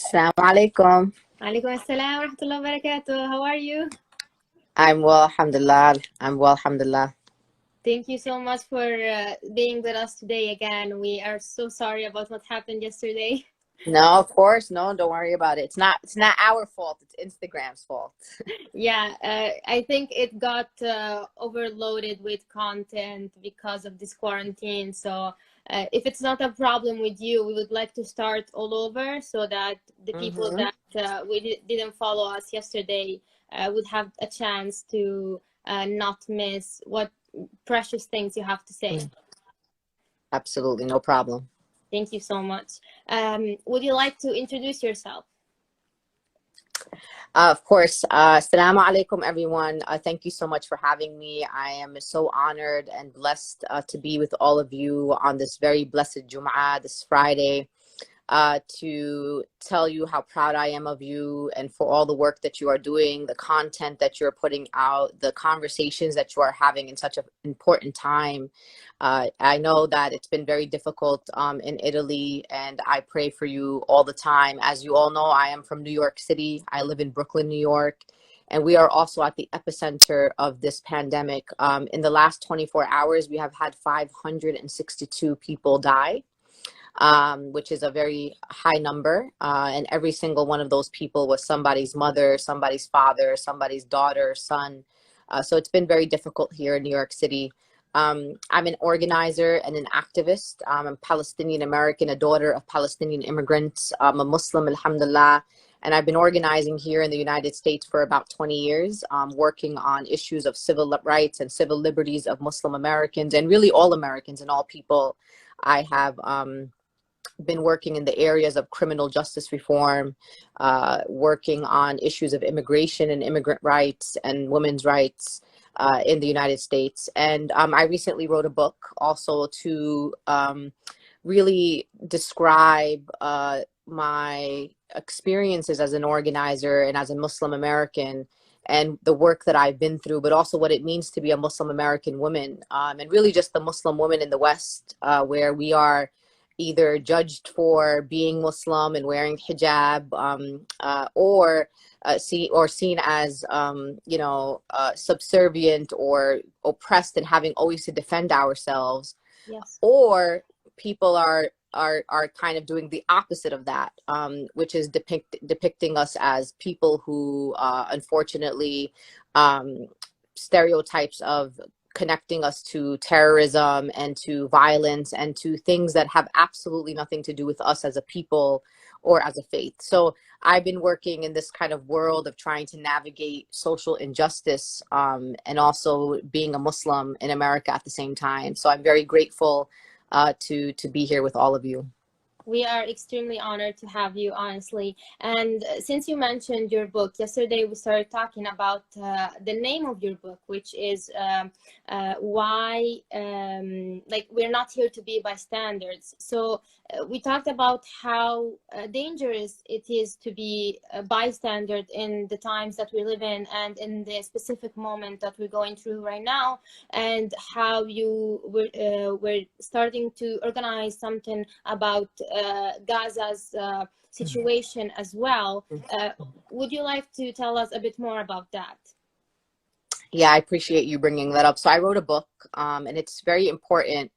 Assalamu alaikum. Alaikum assalam wa rahmatullahi wa barakatuh. How are you? I'm well, alhamdulillah. I'm well, alhamdulillah. Thank you so much for being with us today again. We are so sorry about what happened yesterday. No, of course, no, don't worry about it. It's not our fault. It's Instagram's fault. Yeah, I think it got overloaded with content because of this quarantine. So if it's not a problem with you, we would like to start all over so that the people that didn't follow us yesterday would have a chance to not miss what precious things you have to say. Absolutely, no problem. Thank you so much. Would you like to introduce yourself? Of course. Assalamu alaikum, everyone. Thank you so much for having me. I am so honored and blessed to be with all of you on this very blessed Jum'ah, this Friday, to tell you how proud I am of you and for all the work that you are doing, the content that you're putting out, the conversations that you are having in such an important time. I know that it's been very difficult in Italy, and I pray for you all the time. As you all know, I am from New York City. I live in Brooklyn, New York, and we are also at the epicenter of this pandemic. In the last 24 hours, we have had 562 people die, which is a very high number. And every single one of those people was somebody's mother, somebody's father, somebody's daughter, son. So it's been very difficult here in New York City. I'm an organizer and an activist. I'm a Palestinian American, a daughter of Palestinian immigrants. I'm a Muslim, alhamdulillah. And I've been organizing here in the United States for about 20 years, working on issues of civil rights and civil liberties of Muslim Americans and really all Americans and all people. I have been working in the areas of criminal justice reform, working on issues of immigration and immigrant rights and women's rights in the United States. And I recently wrote a book also to really describe my experiences as an organizer and as a Muslim American and the work that I've been through, but also what it means to be a Muslim American woman, and really just the Muslim woman in the West, where we are either judged for being Muslim and wearing hijab, or seen as subservient or oppressed and having always to defend ourselves. Yes. Or people are kind of doing the opposite of that, which is depicting us as people who unfortunately stereotypes of connecting us to terrorism and to violence and to things that have absolutely nothing to do with us as a people or as a faith. So I've been working in this kind of world of trying to navigate social injustice, and also being a Muslim in America at the same time. So I'm very grateful to be here with all of you. We are extremely honored to have you, honestly. And since you mentioned your book, yesterday we started talking about the name of your book, which is why, like, we're not here to be bystanders. So we talked about how dangerous it is to be a bystander in the times that we live in and in the specific moment that we're going through right now, and how you were starting to organize something about Gaza's situation as well. Would you like to tell us a bit more about that? Yeah, I appreciate you bringing that up. So I wrote a book, and it's very important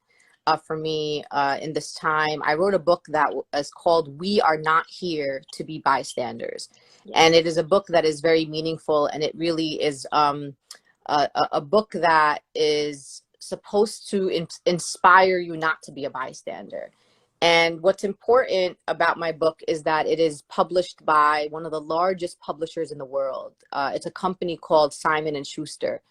for me in this time. I wrote a book that is called We Are Not Here to Be Bystanders. Yes. And it is a book that is very meaningful, and it really is a book that is supposed to inspire you not to be a bystander. And what's important about my book is that it is published by one of the largest publishers in the world. It's a company called Simon & Schuster.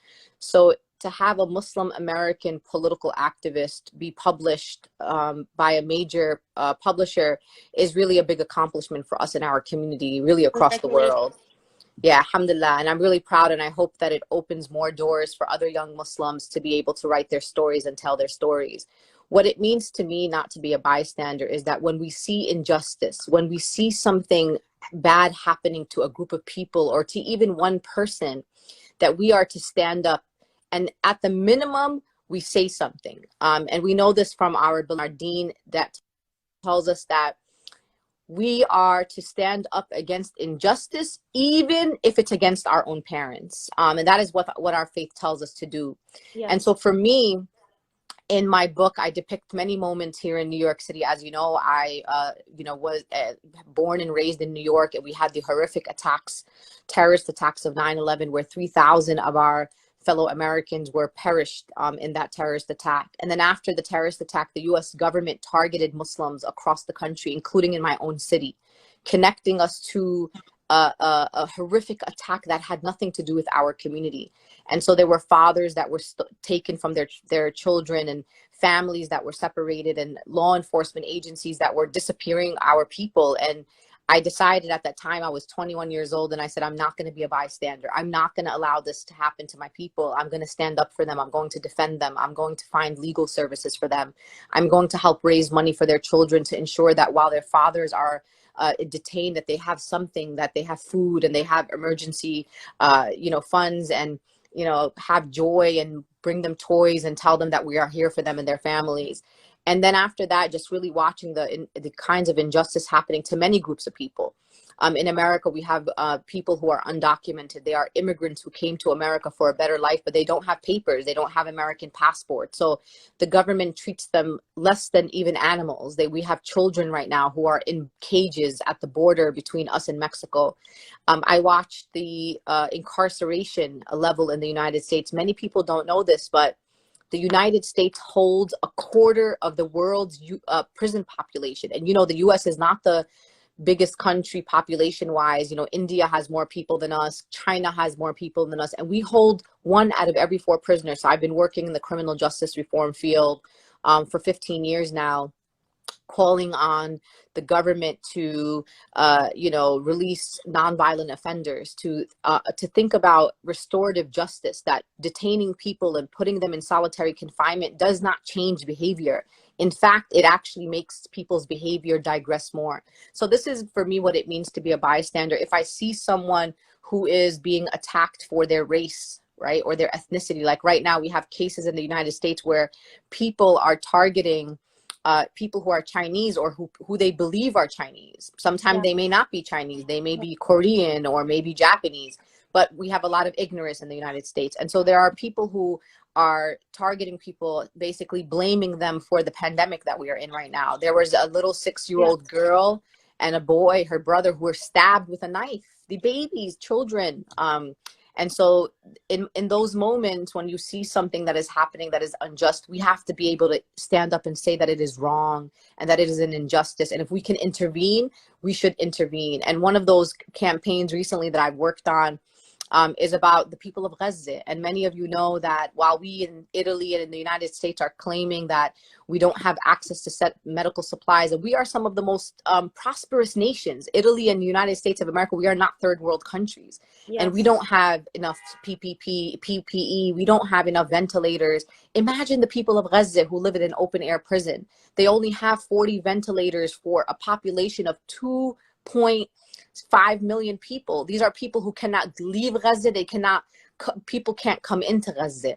So to have a Muslim American political activist be published by a major publisher is really a big accomplishment for us in our community, really across the world. Yeah, alhamdulillah. And I'm really proud, and I hope that it opens more doors for other young Muslims to be able to write their stories and tell their stories. What it means to me not to be a bystander is that when we see injustice, when we see something bad happening to a group of people or to even one person, that we are to stand up and at the minimum, we say something. And we know this from our deen that tells us that we are to stand up against injustice, even if it's against our own parents. And that is what our faith tells us to do. Yes. And so for me, in my book, I depict many moments here in New York City. As you know, I was born and raised in New York, and we had the horrific attacks, terrorist attacks of 9/11, where 3,000 of our fellow Americans were perished in that terrorist attack. And then after the terrorist attack, the US government targeted Muslims across the country, including in my own city, connecting us to a horrific attack that had nothing to do with our community. And so there were fathers that were taken from their children, and families that were separated, and law enforcement agencies that were disappearing our people. And I decided at that time, I was 21 years old, and I said, I'm not going to be a bystander. I'm not going to allow this to happen to my people. I'm going to stand up for them. I'm going to defend them. I'm going to find legal services for them. I'm going to help raise money for their children to ensure that while their fathers are detained, that they have something, that they have food, and they have emergency, funds, and, have joy, and bring them toys, and tell them that we are here for them and their families. And then after that, just really watching the kinds of injustice happening to many groups of people. In America, we have people who are undocumented. They are immigrants who came to America for a better life, but they don't have papers. They don't have American passports. So the government treats them less than even animals. We have children right now who are in cages at the border between us and Mexico. I watched the incarceration level in the United States. Many people don't know this, but the United States holds a quarter of the world's prison population. And, the US is not the biggest country population wise. India has more people than us. China has more people than us. And we hold 1 out of every 4 prisoners. So I've been working in the criminal justice reform field for 15 years now, calling on the government to, release nonviolent offenders, to think about restorative justice, that detaining people and putting them in solitary confinement does not change behavior. In fact, it actually makes people's behavior digress more. So this is, for me, what it means to be a bystander. If I see someone who is being attacked for their race, right, or their ethnicity, like right now we have cases in the United States where people are targeting people who are Chinese, or who they believe are Chinese. Sometimes they may not be Chinese. They may be Korean or maybe Japanese, but we have a lot of ignorance in the United States. And so there are people who are targeting people, basically blaming them for the pandemic that we are in right now. There was a little 6-year-old girl and a boy, her brother, who were stabbed with a knife, the babies, children. And so in those moments when you see something that is happening that is unjust, we have to be able to stand up and say that it is wrong and that it is an injustice. And if we can intervene, we should intervene. And one of those campaigns recently that I've worked on is about the people of Gaza. And many of you know that while we in Italy and in the United States are claiming that we don't have access to medical supplies, and we are some of the most prosperous nations, Italy and the United States of America, we are not third world countries. Yes. And we don't have enough PPE, we don't have enough ventilators. Imagine the people of Gaza who live in an open air prison. They only have 40 ventilators for a population of 2.5 million people. These are people who cannot leave Gaza. People can't come into Gaza.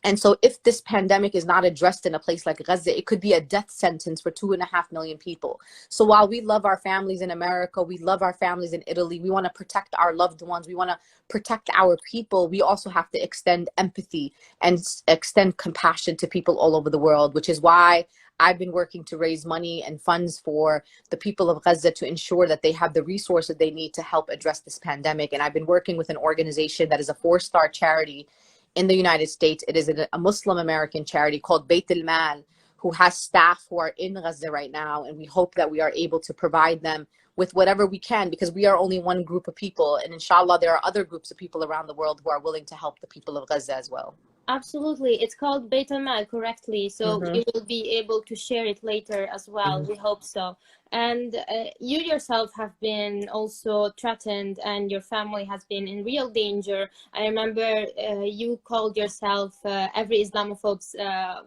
And so if this pandemic is not addressed in a place like Gaza, it could be a death sentence for 2.5 million people. So while we love our families in America, we love our families in Italy, we want to protect our loved ones, we want to protect our people, we also have to extend empathy and extend compassion to people all over the world, which is why I've been working to raise money and funds for the people of Gaza to ensure that they have the resources they need to help address this pandemic. And I've been working with an organization that is a 4-star charity in the United States. It is a Muslim American charity called Beit al-Mal, who has staff who are in Gaza right now. And we hope that we are able to provide them with whatever we can, because we are only one group of people. And inshallah, there are other groups of people around the world who are willing to help the people of Gaza as well. Absolutely. It's called Beit al-Mal correctly. So you will be able to share it later as well. We hope so. And you yourself have been also threatened, and your family has been in real danger. I remember you called yourself every Islamophobe's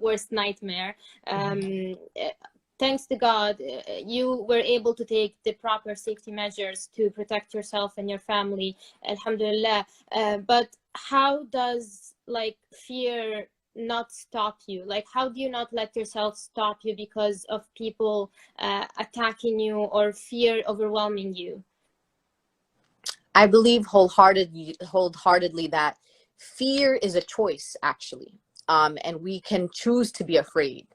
worst nightmare. Thanks to God, you were able to take the proper safety measures to protect yourself and your family, alhamdulillah. But how does fear not stop you? Like, how do you not let yourself stop you because of people attacking you or fear overwhelming you? I believe wholeheartedly that fear is a choice, actually, and we can choose to be afraid.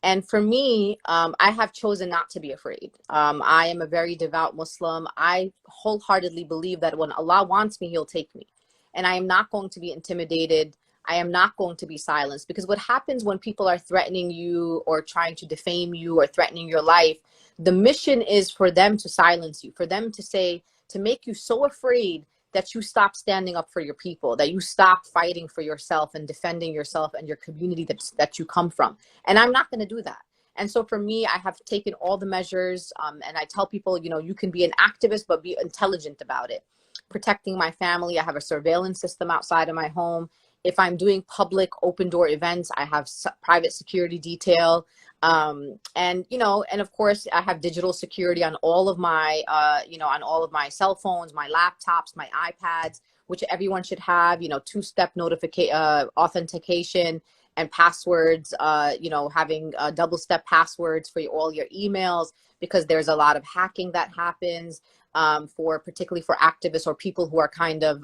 And for me, I have chosen not to be afraid. I am a very devout Muslim. I wholeheartedly believe that when Allah wants me, He'll take me. And I am not going to be intimidated. I am not going to be silenced. Because what happens when people are threatening you or trying to defame you or threatening your life, the mission is for them to silence you, for them to say, to make you so afraid that you stop standing up for your people, that you stop fighting for yourself and defending yourself and your community that you come from. And I'm not going to do that. And so for me, I have taken all the measures, and I tell people, you know, you can be an activist, but be intelligent about it. Protecting my family. I have a surveillance system outside of my home. If I'm doing public open door events, I have private security detail. And, you know, and of course I have digital security on all of my, you know, on all of my cell phones, my laptops, my iPads, which everyone should have, you know, two-step authentication and passwords, you know, having double-step passwords for all your emails, because there's a lot of hacking that happens, particularly for activists or people who are kind of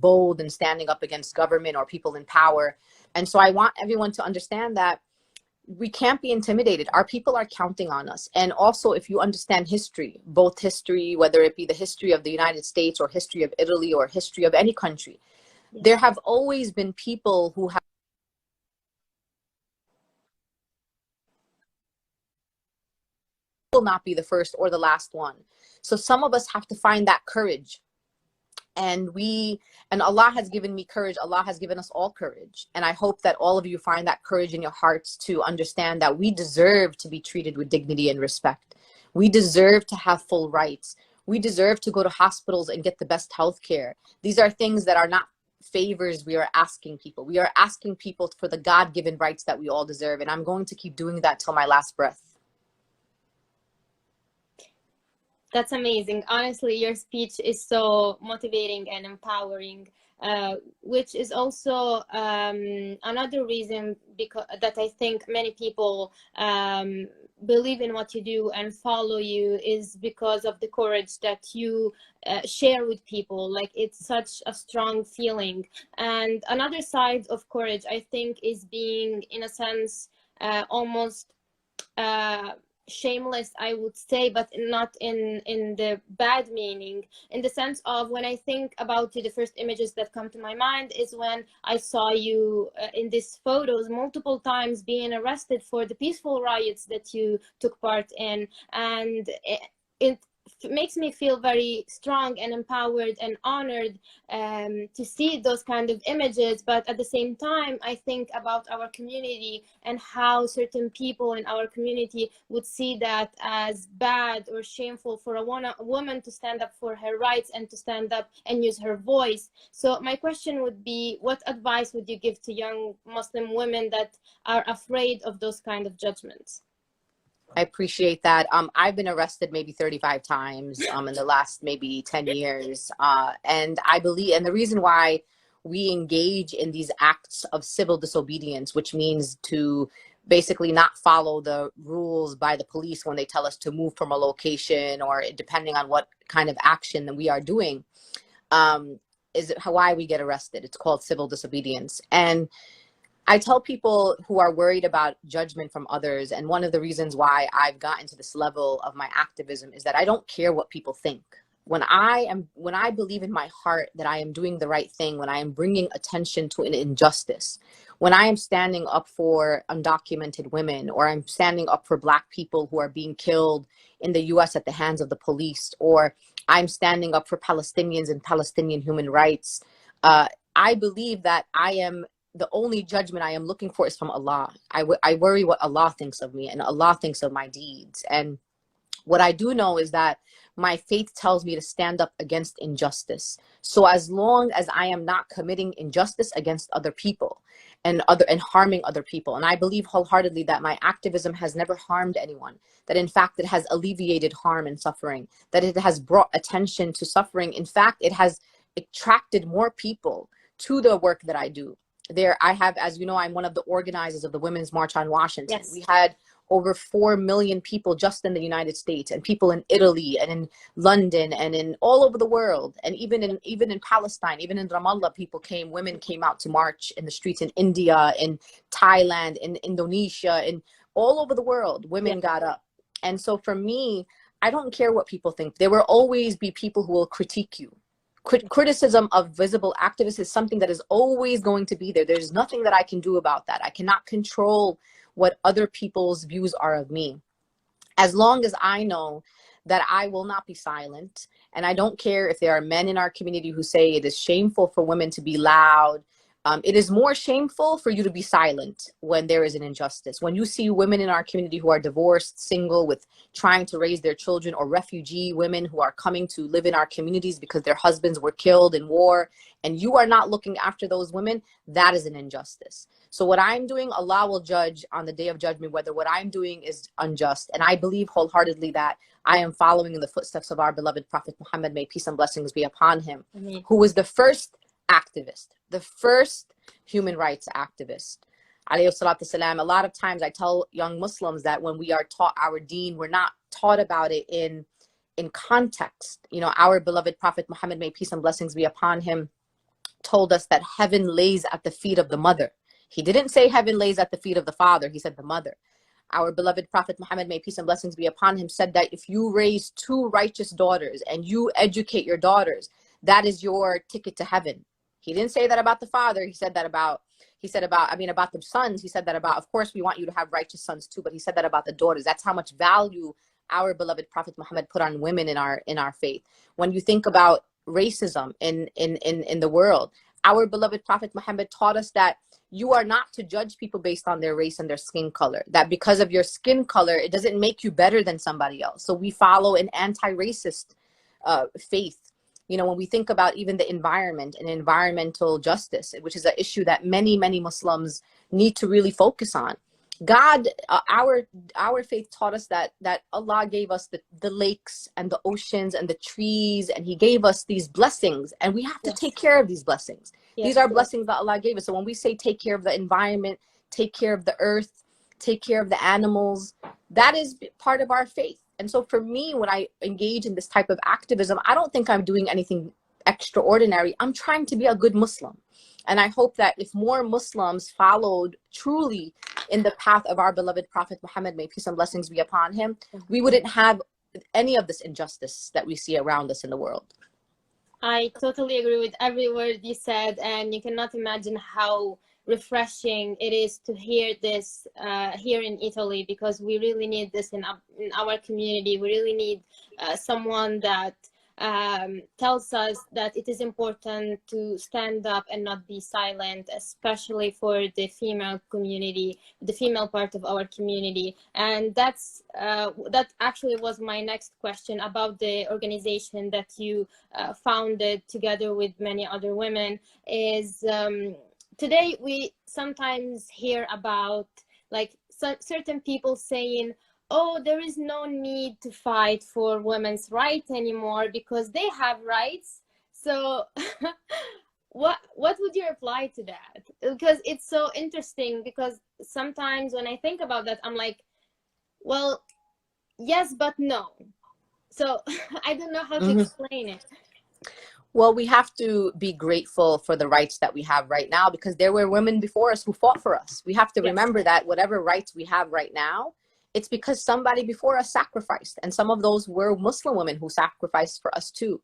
bold and standing up against government or people in power. And so I want everyone to understand that we can't be intimidated. Our people are counting on us. And also, if you understand history, both history, whether it be the history of the United States or history of Italy or history of any country, there have always been people who have will not be the first or the last one. So some of us have to find that courage. And Allah has given me courage. Allah has given us all courage. And I hope that all of you find that courage in your hearts to understand that we deserve to be treated with dignity and respect. We deserve to have full rights. We deserve to go to hospitals and get the best health care. These are things that are not favors we are asking people. We are asking people for the God-given rights that we all deserve. And I'm going to keep doing that till my last breath. That's amazing. Honestly, your speech is so motivating and empowering, which is also another reason that I think many people believe in what you do and follow you, is because of the courage that you share with people. Like, it's such a strong feeling. And another side of courage, I think, is being, in a sense, almost shameless, I would say, but not in the bad meaning, in the sense of, when I think about you, the first images that come to my mind is when I saw you in these photos multiple times being arrested for the peaceful riots that you took part in. And it makes me feel very strong and empowered and honored to see those kind of images. But at the same time, I think about our community and how certain people in our community would see that as bad or shameful for a woman to stand up for her rights and to stand up and use her voice. So my question would be, what advice would you give to young Muslim women that are afraid of those kind of judgments? I appreciate that. I've been arrested maybe 35 times in the last maybe 10 years. And I believe, and the reason why we engage in these acts of civil disobedience, which means to basically not follow the rules by the police when they tell us to move from a location, or depending on what kind of action that we are doing, is why we get arrested. It's called civil disobedience. And I tell people who are worried about judgment from others, and one of the reasons why I've gotten to this level of my activism is that I don't care what people think. When I believe in my heart that I am doing the right thing, when I am bringing attention to an injustice, when I am standing up for undocumented women, or I'm standing up for Black people who are being killed in the US at the hands of the police, or I'm standing up for Palestinians and Palestinian human rights, I believe that the only judgment I am looking for is from Allah. I worry what Allah thinks of me, and Allah thinks of my deeds. And what I do know is that my faith tells me to stand up against injustice. So as long as I am not committing injustice against other people and harming other people, and I believe wholeheartedly that my activism has never harmed anyone, that in fact it has alleviated harm and suffering, that it has brought attention to suffering. In fact, it has attracted more people to the work that I do. there, I have, as you know, I'm one of the organizers of the Women's March on Washington. Yes. We had over 4 million people just in the United States, and people in Italy and in London and in all over the world, and even in Palestine, even in Ramallah, people came, women came out to march in the streets in India, in Thailand, in Indonesia, in all over the world, women got up. And so for me, I don't care what people think. There will always be people who will critique you. Criticism of visible activists is something that is always going to be there. There's nothing that I can do about that. I cannot control what other people's views are of me. As long as I know that I will not be silent, and I don't care if there are men in our community who say it is shameful for women to be loud. It is more shameful for you to be silent when there is an injustice. When you see women in our community who are divorced, single, with trying to raise their children, or refugee women who are coming to live in our communities because their husbands were killed in war, and you are not looking after those women, that is an injustice. So what I'm doing, Allah will judge on the day of judgment whether what I'm doing is unjust. And I believe wholeheartedly that I am following in the footsteps of our beloved Prophet Muhammad, may peace and blessings be upon him, who was the first activist, the first human rights activist. Alayhi salatu salam. A lot of times I tell young Muslims that when we are taught our deen, we're not taught about it in context. You know, our beloved Prophet Muhammad, may peace and blessings be upon him, told us that heaven lays at the feet of the mother. He didn't say heaven lays at the feet of the father. He said the mother. Our beloved Prophet Muhammad, may peace and blessings be upon him, said that if you raise 2 righteous daughters and you educate your daughters, that is your ticket to heaven. He didn't say that about the father. He said that about, about the sons. He said that about, of course, we want you to have righteous sons too, but he said that about the daughters. That's how much value our beloved Prophet Muhammad put on women in our faith. When you think about racism in the world, our beloved Prophet Muhammad taught us that you are not to judge people based on their race and their skin color, that because of your skin color, it doesn't make you better than somebody else. So we follow an anti-racist faith. You know, when we think about even the environment and environmental justice, which is an issue that many Muslims need to really focus on. God, our faith taught us that Allah gave us the lakes and the oceans and the trees, and he gave us these blessings, and we have to take care of these blessings. These are blessings that Allah gave us. So when we say take care of the environment, take care of the earth, take care of the animals, that is part of our faith. And so for me, when I engage in this type of activism, I don't think I'm doing anything extraordinary. I'm trying to be a good Muslim. And I hope that if more Muslims followed truly in the path of our beloved Prophet Muhammad, may peace and blessings be upon him, we wouldn't have any of this injustice that we see around us in the world. I totally agree with every word you said, and you cannot imagine how refreshing it is to hear this here in Italy, because we really need this in our community. We really need someone that tells us that it is important to stand up and not be silent, especially for the female community, the female part of our community. And that's that actually was my next question about the organization that you founded together with many other women. Is today we sometimes hear about like certain people saying, oh, there is no need to fight for women's rights anymore because they have rights. So what would you reply to that? Because it's so interesting, because sometimes when I think about that, I'm like, well, yes, but no. So I don't know how to explain it. Well, we have to be grateful for the rights that we have right now, because there were women before us who fought for us. We have to remember that whatever rights we have right now, it's because somebody before us sacrificed, and some of those were Muslim women who sacrificed for us too.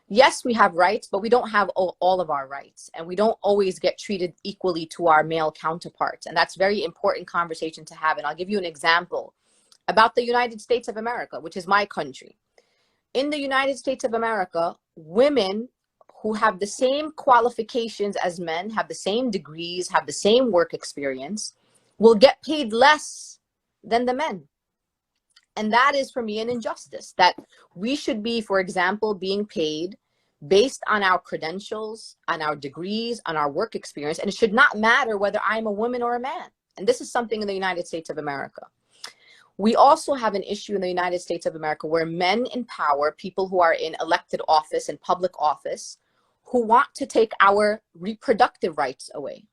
Yes, we have rights, but we don't have all of our rights, and we don't always get treated equally to our male counterparts. And that's a very important conversation to have. And I'll give you an example about the United States of America, which is my country. In the United States of America, women who have the same qualifications as men, have the same degrees, have the same work experience, will get paid less than the men. And that is, for me, an injustice, that we should be, for example, being paid based on our credentials, on our degrees, on our work experience. And it should not matter whether I'm a woman or a man. And this is something in the United States of America. We also have an issue in the United States of America where men in power, people who are in elected office and public office, who want to take our reproductive rights away.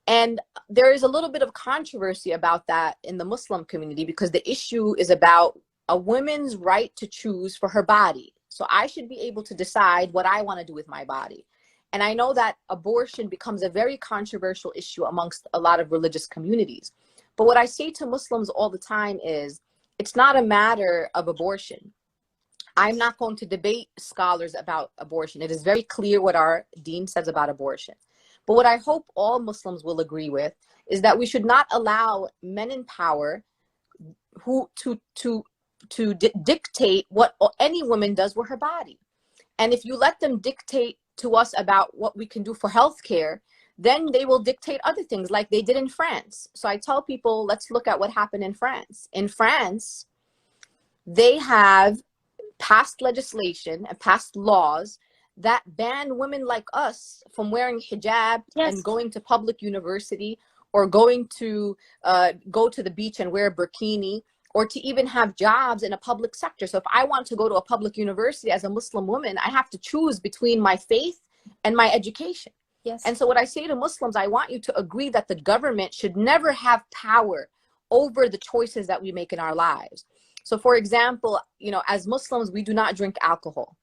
And there is a little bit of controversy about that in the Muslim community, because the issue is about a woman's right to choose for her body. So I should be able to decide what I want to do with my body. And I know that abortion becomes a very controversial issue amongst a lot of religious communities. But what I say to Muslims all the time is, it's not a matter of abortion. I'm not going to debate scholars about abortion. It is very clear what our deen says about abortion. But what I hope all Muslims will agree with is that we should not allow men in power who to dictate what any woman does with her body. And if you let them dictate to us about what we can do for healthcare, then they will dictate other things like they did in France. So I tell people, let's look at what happened in France. In France, they have passed legislation and passed laws that ban women like us from wearing hijab and going to public university, or going to go to the beach and wear a burkini, or to even have jobs in a public sector. So if I want to go to a public university as a Muslim woman, I have to choose between my faith and my education. Yes. And so what I say to Muslims, I want you to agree that the government should never have power over the choices that we make in our lives. So for example, you know, as Muslims, we do not drink alcohol.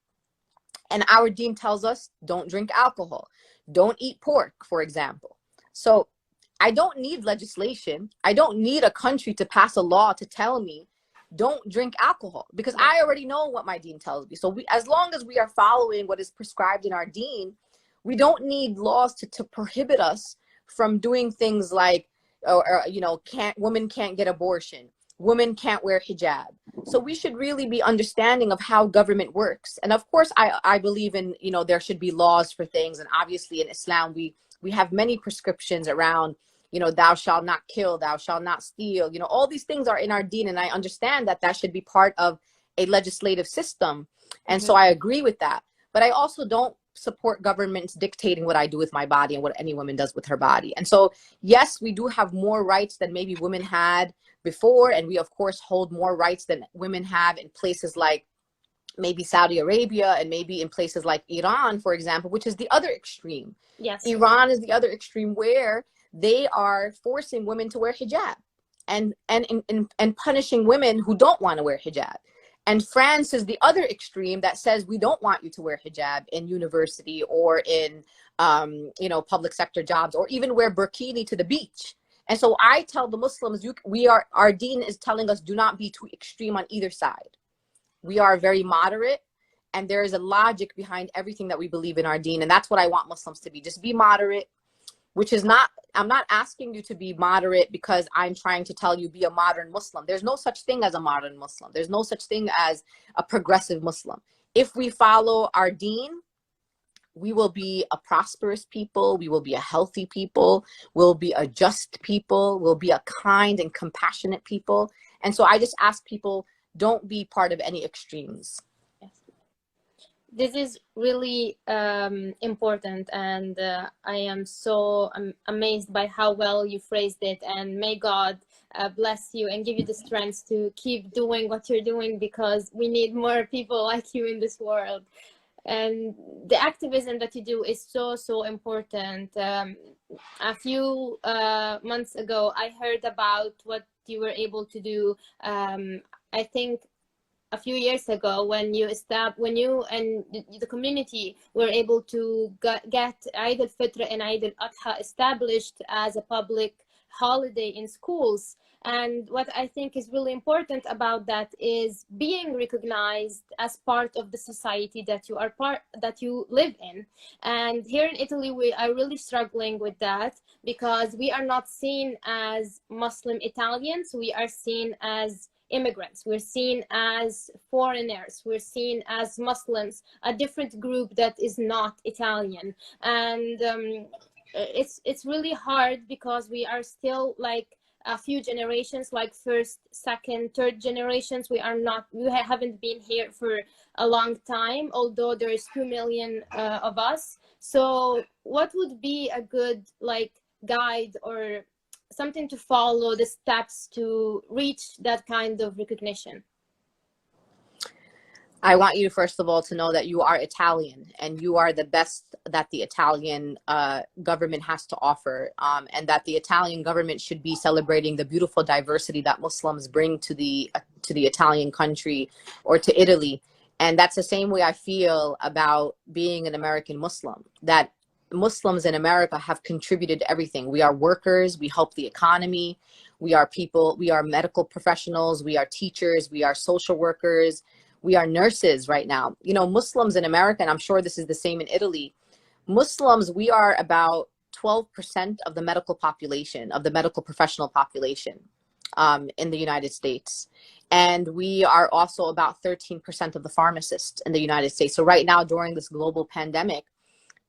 And our deen tells us, don't drink alcohol. Don't eat pork, for example. So I don't need legislation. I don't need a country to pass a law to tell me, don't drink alcohol, because I already know what my deen tells me. So as long as we are following what is prescribed in our deen, we don't need laws to prohibit us from doing things like, you know, women can't get abortion. Women can't wear hijab. So we should really be understanding of how government works. And of course, I believe in, you know, there should be laws for things. And obviously in Islam, we have many prescriptions around, you know, thou shalt not kill, thou shalt not steal. You know, all these things are in our deen. And I understand that that should be part of a legislative system. And so I agree with that. But I also don't support governments dictating what I do with my body and what any woman does with her body. And so, yes, we do have more rights than maybe women had before. And we, of course, hold more rights than women have in places like maybe Saudi Arabia and maybe in places like Iran, for example, which is the other extreme. Yes. Iran is the other extreme, where they are forcing women to wear hijab and punishing women who don't want to wear hijab. And France is the other extreme that says we don't want you to wear hijab in university or in, you know, public sector jobs, or even wear burkini to the beach. And so I tell the Muslims, our deen is telling us, do not be too extreme on either side. We are very moderate, and there is a logic behind everything that we believe in our deen. And that's what I want Muslims to be. Just be moderate, which is not, I'm not asking you to be moderate because I'm trying to tell you be a modern Muslim. There's no such thing as a modern Muslim. There's no such thing as a progressive Muslim. If we follow our deen, we will be a prosperous people. We will be a healthy people. We'll be a just people. We'll be a kind and compassionate people. And so I just ask people, don't be part of any extremes. This is really important, and I am so amazed by how well you phrased it, and may God bless you and give you the strength to keep doing what you're doing, because we need more people like you in this world. And the activism that you do is so important. A few months ago, I heard about what you were able to do. I think a few years ago, when you and the community were able to get Eid al-Fitr and Eid al-Adha established as a public holiday in schools. And what I think is really important about that is being recognized as part of the society that you live in. And here in Italy, we are really struggling with that, because we are not seen as Muslim Italians. We are seen as immigrants. We're seen as foreigners. We're seen as Muslims, a different group that is not Italian. And it's really hard, because we are still like a few generations, like first, second, third generations. We haven't been here for a long time, although there is 2 million of us. So what would be a good guide or something to follow, the steps to reach that kind of recognition? I want you, first of all, to know that you are Italian and you are the best that the Italian government has to offer, and that the Italian government should be celebrating the beautiful diversity that Muslims bring to the Italian country or to Italy. And that's the same way I feel about being an American Muslim, that Muslims in America have contributed everything. We are workers, we help the economy, we are people, we are medical professionals, we are teachers, we are social workers, we are nurses right now. You know, Muslims in America, and I'm sure this is the same in Italy, Muslims, we are about 12% of the medical population, of the medical professional population in the United States. And we are also about 13% of the pharmacists in the United States. So right now, during this global pandemic,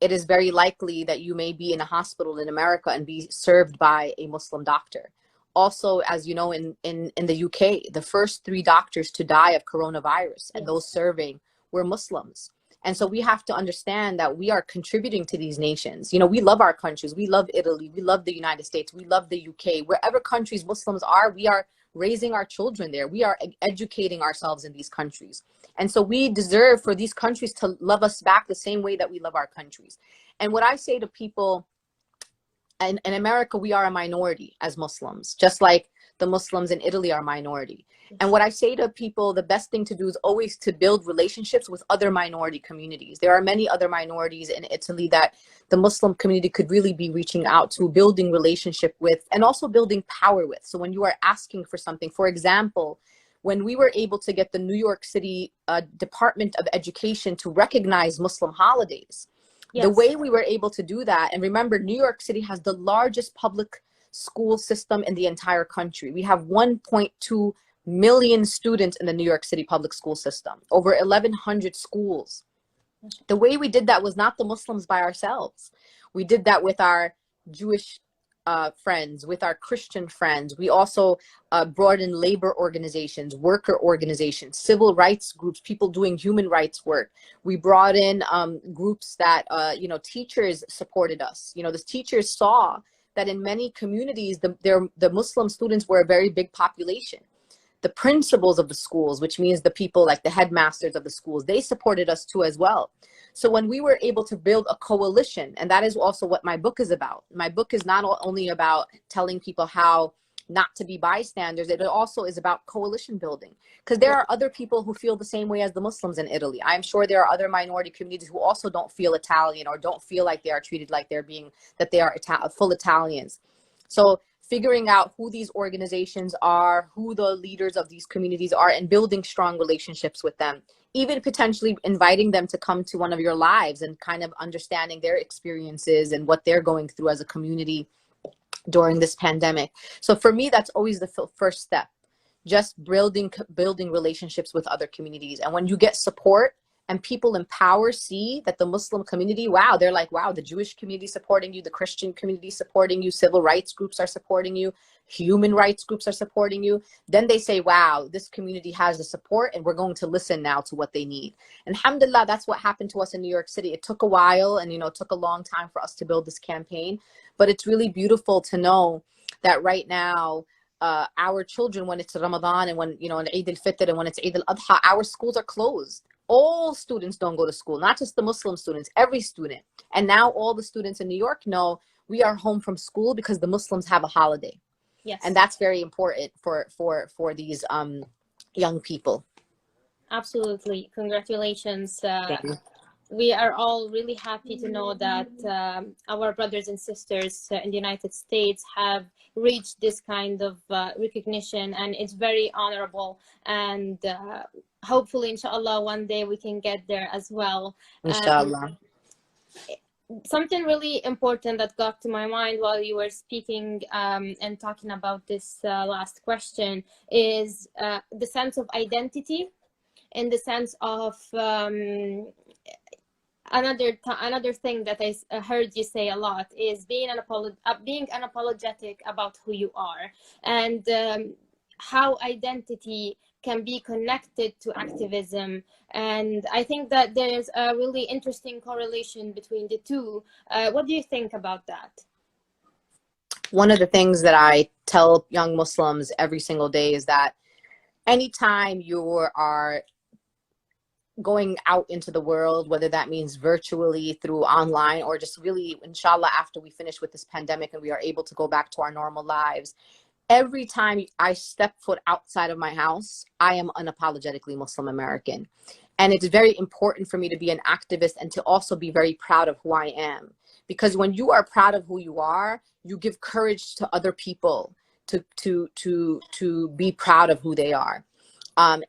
it is very likely that you may be in a hospital in America and be served by a Muslim doctor. Also, as you know, in the UK, the first 3 doctors to die of coronavirus and those serving were Muslims. And so we have to understand that we are contributing to these nations. You know, we love our countries. We love Italy. We love the United States. We love the UK. Wherever countries Muslims are, we are raising our children there. We are educating ourselves in these countries. And so we deserve for these countries to love us back the same way that we love our countries. And what I say to people, in America, we are a minority as Muslims, just like the Muslims in Italy are a minority. And what I say to people, the best thing to do is always to build relationships with other minority communities. There are many other minorities in Italy that the Muslim community could really be reaching out to, building relationship with, and also building power with. So when you are asking for something, for example, when we were able to get the New York City Department of Education to recognize Muslim holidays, the way we were able to do that, and remember, New York City has the largest public school system in the entire country. We have 1.2 million students in the New York City public school system, over 1,100 schools. The way we did that was not the Muslims by ourselves. We did that with our Jewish friends, with our Christian friends. We also brought in labor organizations, worker organizations, civil rights groups, people doing human rights work. We brought in groups that, you know, teachers supported us. You know, the teachers saw that in many communities, the Muslim students were a very big population. The principals of the schools, which means the people like the headmasters of the schools, they supported us too as well. So when we were able to build a coalition, and that is also what my book is about. My book is not only about telling people how not to be bystanders, it also is about coalition building. Because there are other people who feel the same way as the Muslims in Italy. I'm sure there are other minority communities who also don't feel Italian or don't feel like they are treated like that they are full Italians. So figuring out who these organizations are, who the leaders of these communities are, and building strong relationships with them, even potentially inviting them to come to one of your lives and kind of understanding their experiences and what they're going through as a community during this pandemic. So for me, that's always the first step, just building relationships with other communities. And when you get support, and people in power see that the Muslim community, wow, they're like, wow, the Jewish community supporting you, the Christian community supporting you, civil rights groups are supporting you, human rights groups are supporting you. Then they say, wow, this community has the support and we're going to listen now to what they need. And alhamdulillah, that's what happened to us in New York City. It took a while and, you know, it took a long time for us to build this campaign, but it's really beautiful to know that right now, our children, when it's Ramadan and when, you know, in Eid al-Fitr and when it's Eid al-Adha, our schools are closed. All students don't go to school, not just the Muslim students, every student. And now all the students in New York know we are home from school because the Muslims have a holiday. Yes. And that's very important for these young people. Absolutely. Congratulations. Thank you. We are all really happy to know that our brothers and sisters in the United States have reached this kind of recognition, and it's very honorable. And hopefully, inshallah, one day we can get there as well. Inshallah. Something really important that got to my mind while you were speaking and talking about this last question is the sense of identity, in the sense of another thing that I heard you say a lot is being unapologetic about who you are, and how identity can be connected to activism. And I think that there's a really interesting correlation between the two. What do you think about that? One of the things that I tell young Muslims every single day is that anytime you are going out into the world, whether that means virtually through online or just really, inshallah, after we finish with this pandemic and we are able to go back to our normal lives, every time I step foot outside of my house, I am unapologetically Muslim American. And it's very important for me to be an activist and to also be very proud of who I am. Because when you are proud of who you are, you give courage to other people to be proud of who they are. And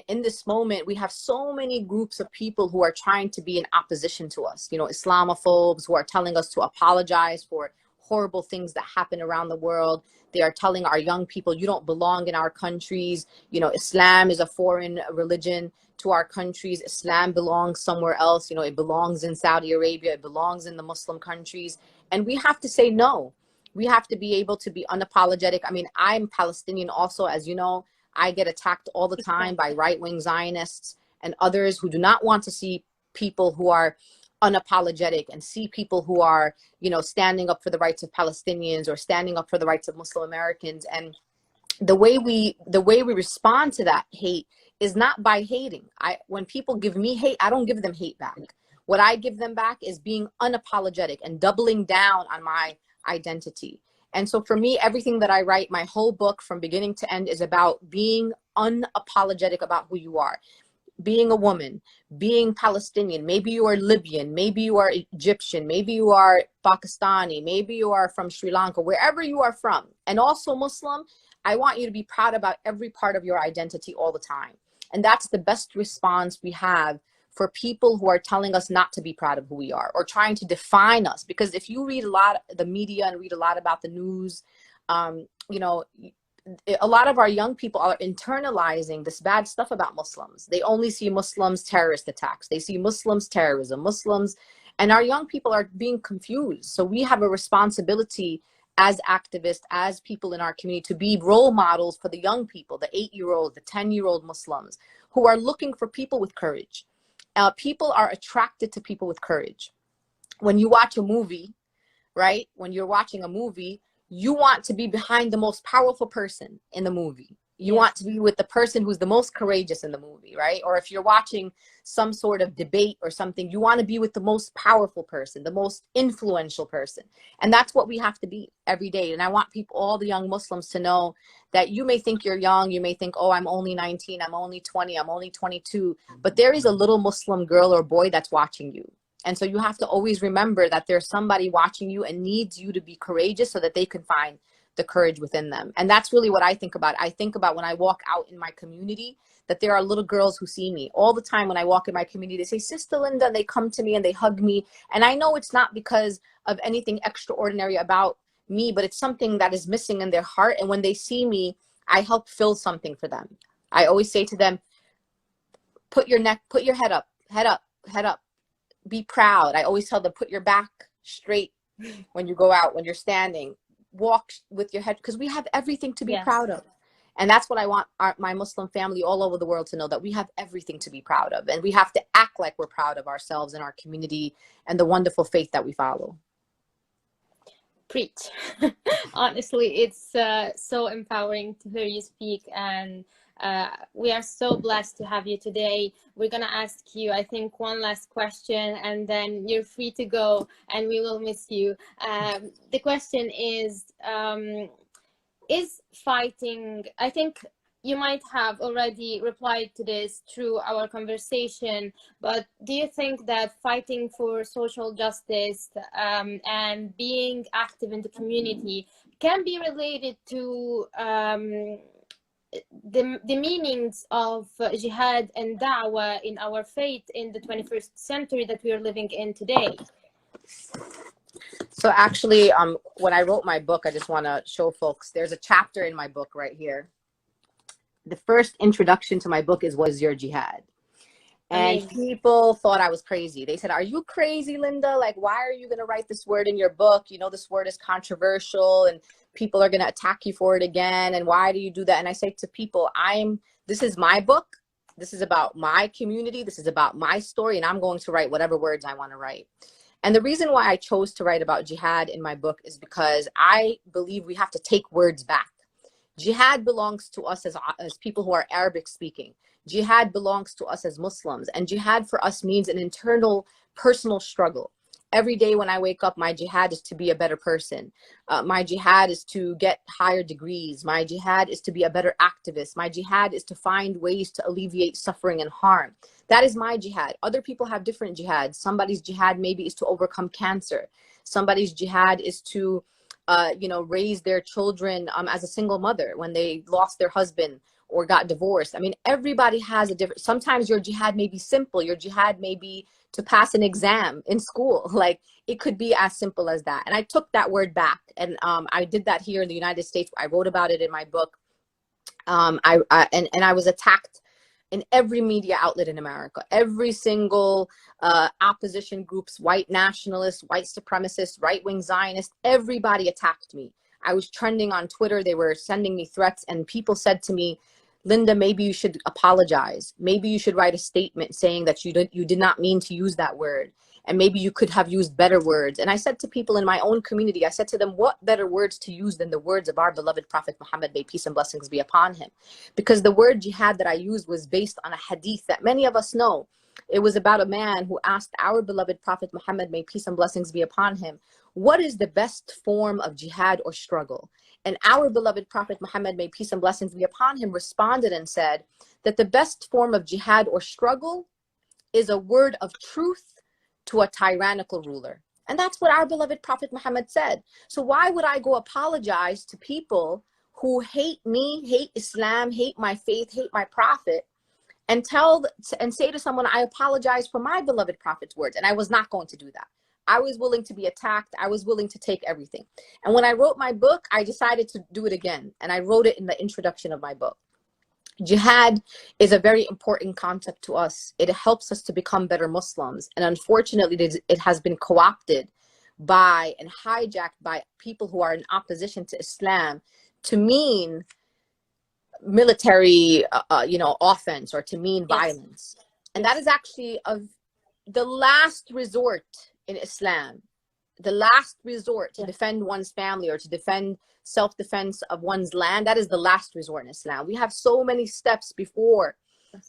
in this moment, we have so many groups of people who are trying to be in opposition to us, you know, Islamophobes who are telling us to apologize for horrible things that happen around the world. They are telling our young people, you don't belong in our countries. You know, Islam is a foreign religion to our countries. Islam belongs somewhere else. You know, it belongs in Saudi Arabia. It belongs in the Muslim countries. And we have to say no. We have to be able to be unapologetic. I mean, I'm Palestinian also, as you know. I get attacked all the time by right-wing Zionists and others who do not want to see people who are unapologetic and see people who are, you know, standing up for the rights of Palestinians or standing up for the rights of Muslim Americans. And the way we respond to that hate is not by hating. When people give me hate, I don't give them hate back. What I give them back is being unapologetic and doubling down on my identity. And so for me, everything that I write, my whole book from beginning to end is about being unapologetic about who you are. Being a woman, being Palestinian, maybe you are Libyan, maybe you are Egyptian, maybe you are Pakistani, maybe you are from Sri Lanka, wherever you are from, and also Muslim, I want you to be proud about every part of your identity all the time. And that's the best response we have for people who are telling us not to be proud of who we are or trying to define us. Because if you read a lot of the media and read a lot about the news, you know, a lot of our young people are internalizing this bad stuff about Muslims. They only see Muslims terrorist attacks. They see Muslims terrorism, Muslims, and our young people are being confused. So we have a responsibility as activists, as people in our community, to be role models for the young people, the 8-year-old, the 10-year-old Muslims who are looking for people with courage. People are attracted to people with courage. When you watch a movie, right? When you're watching a movie, you want to be behind the most powerful person in the movie. You want to be with the person who's the most courageous in the movie, right? Or if you're watching some sort of debate or something, you want to be with the most powerful person, the most influential person. And that's what we have to be every day. And I want people, all the young Muslims, to know that you may think you're young. You may think, oh, I'm only 19, I'm only 20, I'm only 22. But there is a little Muslim girl or boy that's watching you. And so you have to always remember that there's somebody watching you and needs you to be courageous so that they can find the courage within them. And that's really what I think about. I think about when I walk out in my community, that there are little girls who see me all the time. When I walk in my community, they say, Sister Linda, and they come to me and they hug me. And I know it's not because of anything extraordinary about me, but it's something that is missing in their heart. And when they see me, I help fill something for them. I always say to them, put your head up, head up, head up. Be proud. I always tell them, put your back straight when you go out, when you're standing. Walk with your head, because we have everything to be proud of. And that's what I want my Muslim family all over the world to know, that we have everything to be proud of. And we have to act like we're proud of ourselves and our community and the wonderful faith that we follow. Preach. Honestly, it's so empowering to hear you speak, and we are so blessed to have you today. We're gonna ask you, I think, one last question, and then you're free to go, and we will miss you. The question is fighting, I think you might have already replied to this through our conversation, but do you think that fighting for social justice and being active in the community can be related to the meanings of jihad and da'wah in our faith in the 21st century that we are living in today? So actually, when I wrote my book, I just want to show folks, there's a chapter in my book right here. The first introduction to my book is, what is your jihad? And people thought I was crazy. They said, are you crazy, Linda? Like, why are you going to write this word in your book? You know, this word is controversial and people are going to attack you for it again. And why do you do that? And I say to people, this is my book. This is about my community. This is about my story. And I'm going to write whatever words I want to write. And the reason why I chose to write about jihad in my book is because I believe we have to take words back. Jihad belongs to us as people who are Arabic speaking. Jihad belongs to us as Muslims. And jihad for us means an internal personal struggle. Every day when I wake up, my jihad is to be a better person. My jihad is to get higher degrees. My jihad is to be a better activist. My jihad is to find ways to alleviate suffering and harm. That is my jihad. Other people have different jihads. Somebody's jihad maybe is to overcome cancer. Somebody's jihad is to, raise their children as a single mother when they lost their husband or got divorced. I mean, everybody has a different, sometimes your jihad may be simple. Your jihad may be to pass an exam in school. Like, it could be as simple as that. And I took that word back. And I did that here in the United States. I wrote about it in my book. I was attacked in every media outlet in America. Every single opposition groups, white nationalists, white supremacists, right-wing Zionists, everybody attacked me. I was trending on Twitter. They were sending me threats, and people said to me, Linda, maybe you should apologize. Maybe you should write a statement saying that you did not mean to use that word. And maybe you could have used better words. And I said to people in my own community, I said to them, what better words to use than the words of our beloved Prophet Muhammad, may peace and blessings be upon him? Because the word jihad that I used was based on a hadith that many of us know. It was about a man who asked our beloved Prophet Muhammad, may peace and blessings be upon him, what is the best form of jihad or struggle? And our beloved Prophet Muhammad, may peace and blessings be upon him, responded and said that the best form of jihad or struggle is a word of truth to a tyrannical ruler. And that's what our beloved Prophet Muhammad said. So why would I go apologize to people who hate me, hate Islam, hate my faith, hate my prophet, and say to someone, I apologize for my beloved prophet's words? And I was not going to do that. I was willing to be attacked. I was willing to take everything. And when I wrote my book, I decided to do it again. And I wrote it in the introduction of my book. Jihad is a very important concept to us. It helps us to become better Muslims. And unfortunately, it has been co-opted by and hijacked by people who are in opposition to Islam to mean military, offense, or to mean violence. And that is actually the last resort in Islam, the last resort to defend one's family or to defend self-defense of one's land. That is the last resort in Islam. We have so many steps before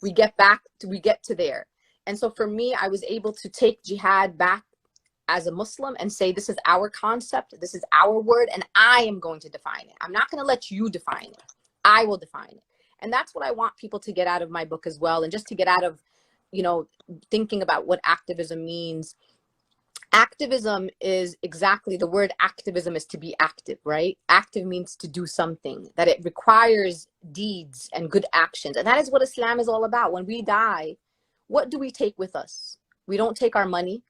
we get to there. And so for me, I was able to take jihad back as a Muslim and say, this is our concept, this is our word, and I am going to define it. I'm not going to let you define it. I will define it. And that's what I want people to get out of my book as well. And just to get out of, thinking about what activism means. Activism is exactly, the word activism is to be active, right? Active means to do something, that it requires deeds and good actions. And that is what Islam is all about. When we die, what do we take with us? We don't take our money.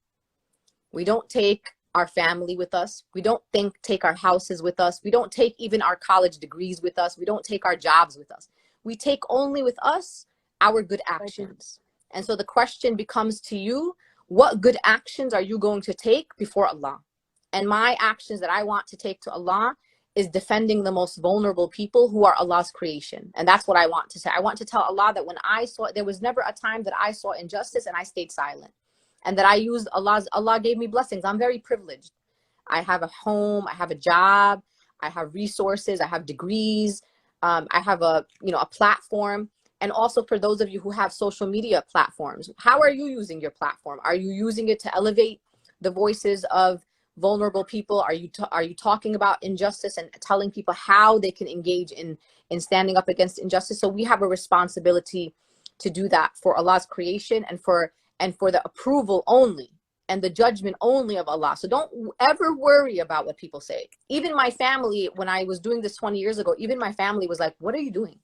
We don't take our family with us. We don't take our houses with us. We don't take even our college degrees with us. We don't take our jobs with us. We take only with us our good actions. And so the question becomes to you, what good actions are you going to take before Allah? And my actions that I want to take to Allah is defending the most vulnerable people who are Allah's creation. And that's what I want to say. I want to tell Allah that when I saw, there was never a time that I saw injustice and I stayed silent. And that I used Allah gave me blessings. I'm very privileged. I have a home, I have a job, I have resources, I have degrees, I have a platform. And also for those of you who have social media platforms, how are you using your platform? Are you using it to elevate the voices of vulnerable people? Are you talking about injustice and telling people how they can engage in standing up against injustice? So we have a responsibility to do that for Allah's creation and for the approval only and the judgment only of Allah. So don't ever worry about what people say. Even my family, when I was doing this 20 years ago, even my family was like, what are you doing?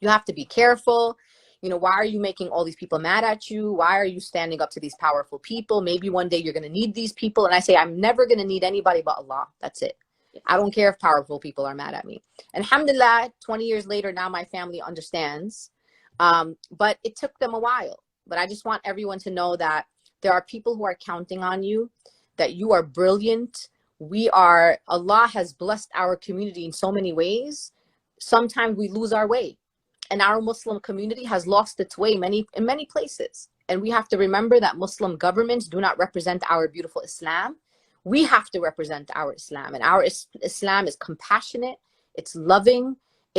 You have to be careful. Why are you making all these people mad at you? Why are you standing up to these powerful people? Maybe one day you're going to need these people. And I say, I'm never going to need anybody but Allah. That's it. I don't care if powerful people are mad at me. And alhamdulillah, 20 years later, now my family understands. But it took them a while. But I just want everyone to know that there are people who are counting on you, that you are brilliant. Allah has blessed our community in so many ways. Sometimes we lose our way. And our Muslim community has lost its way in many places. And we have to remember that Muslim governments do not represent our beautiful Islam. We have to represent our Islam. And our Islam is compassionate, it's loving,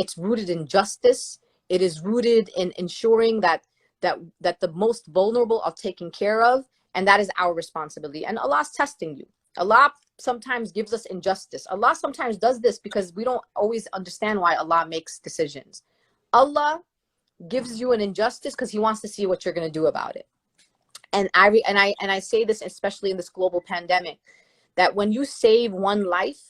it's rooted in justice, it is rooted in ensuring that the most vulnerable are taken care of, and that is our responsibility. And Allah's testing you. Allah sometimes gives us injustice. Allah sometimes does this because we don't always understand why Allah makes decisions. Allah gives you an injustice because he wants to see what you're going to do about it. And I say this especially in this global pandemic, that when you save one life,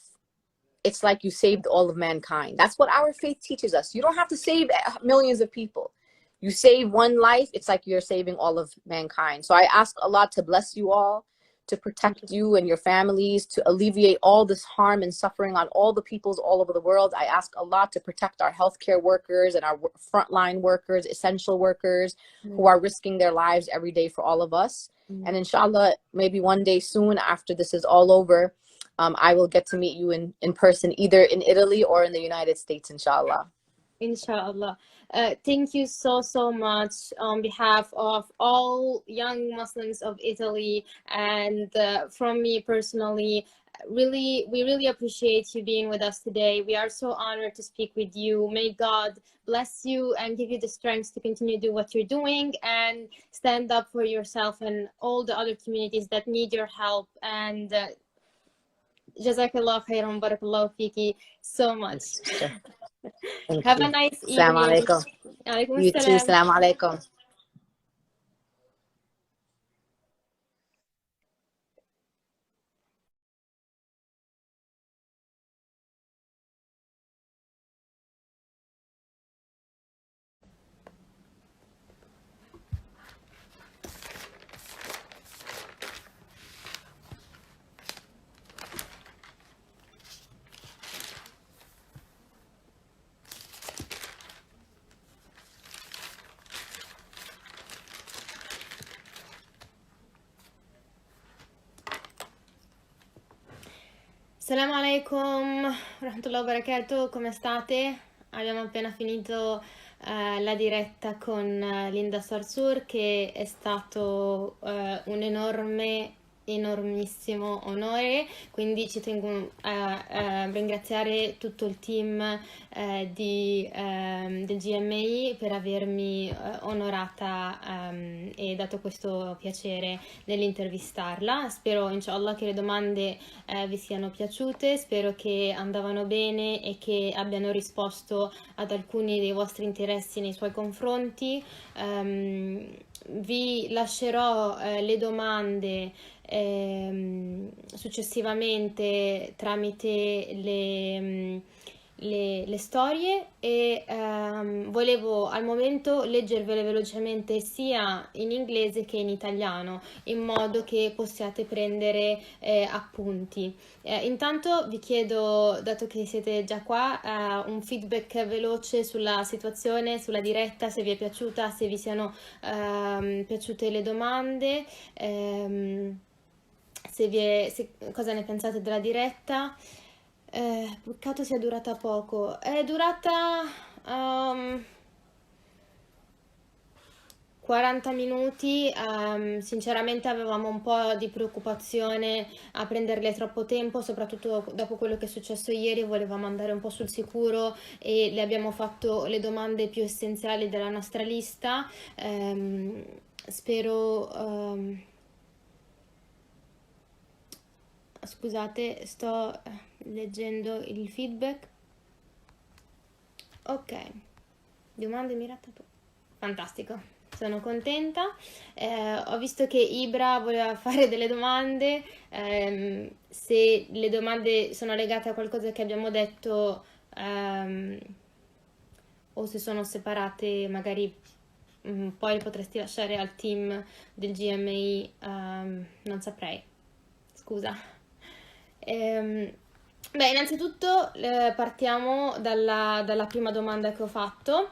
it's like you saved all of mankind. That's what our faith teaches us. You don't have to save millions of people. You save one life, it's like you're saving all of mankind. So I ask Allah to bless you all, to protect you and your families, to alleviate all this harm and suffering on all the peoples all over the world. I ask Allah to protect our healthcare workers and our frontline workers, essential workers who are risking their lives every day for all of us. And inshallah, maybe one day soon after this is all over, I will get to meet you in person, either in Italy or in the United States, inshallah. Inshallah. Thank you so much on behalf of all young Muslims of Italy, and from me personally. We really appreciate you being with us today. We are so honored to speak with you. May God bless you and give you the strength to continue to do what you're doing and stand up for yourself and all the other communities that need your help. And Jazakallah khairan, barakallahu fiki so much. Have a nice evening. Assalamu alaikum. Alaikum You too. assalam. Assalamu alaikum. Assalamu alaikum, rahmatullahi wa barakatuh, come state? Abbiamo appena finito la diretta con Linda Sarsour, che è stato un enormissimo onore, quindi ci tengo a ringraziare tutto il team del GMI per avermi onorata e dato questo piacere nell'intervistarla. Spero inshallah che le domande vi siano piaciute, spero che andavano bene e che abbiano risposto ad alcuni dei vostri interessi nei suoi confronti. Vi lascerò le domande successivamente tramite le storie, e volevo al momento leggervele velocemente sia in inglese che in italiano, in modo che possiate prendere appunti. Intanto vi chiedo, dato che siete già qua, un feedback veloce sulla situazione, sulla diretta, se vi è piaciuta, se vi siano piaciute le domande, cosa ne pensate della diretta. Peccato sia durata poco. È durata 40 minuti. Sinceramente avevamo un po' di preoccupazione a prenderle troppo tempo, soprattutto dopo quello che è successo ieri. Volevamo andare un po' sul sicuro e le abbiamo fatto le domande più essenziali della nostra lista. Spero... Scusate, sto leggendo il feedback. Ok, domande mirate a tu. Fantastico, sono contenta. Ho visto che Ibra voleva fare delle domande. Se le domande sono legate a qualcosa che abbiamo detto o se sono separate, magari poi le potresti lasciare al team del GMI, non saprei. Scusa. Beh, innanzitutto partiamo dalla prima domanda che ho fatto,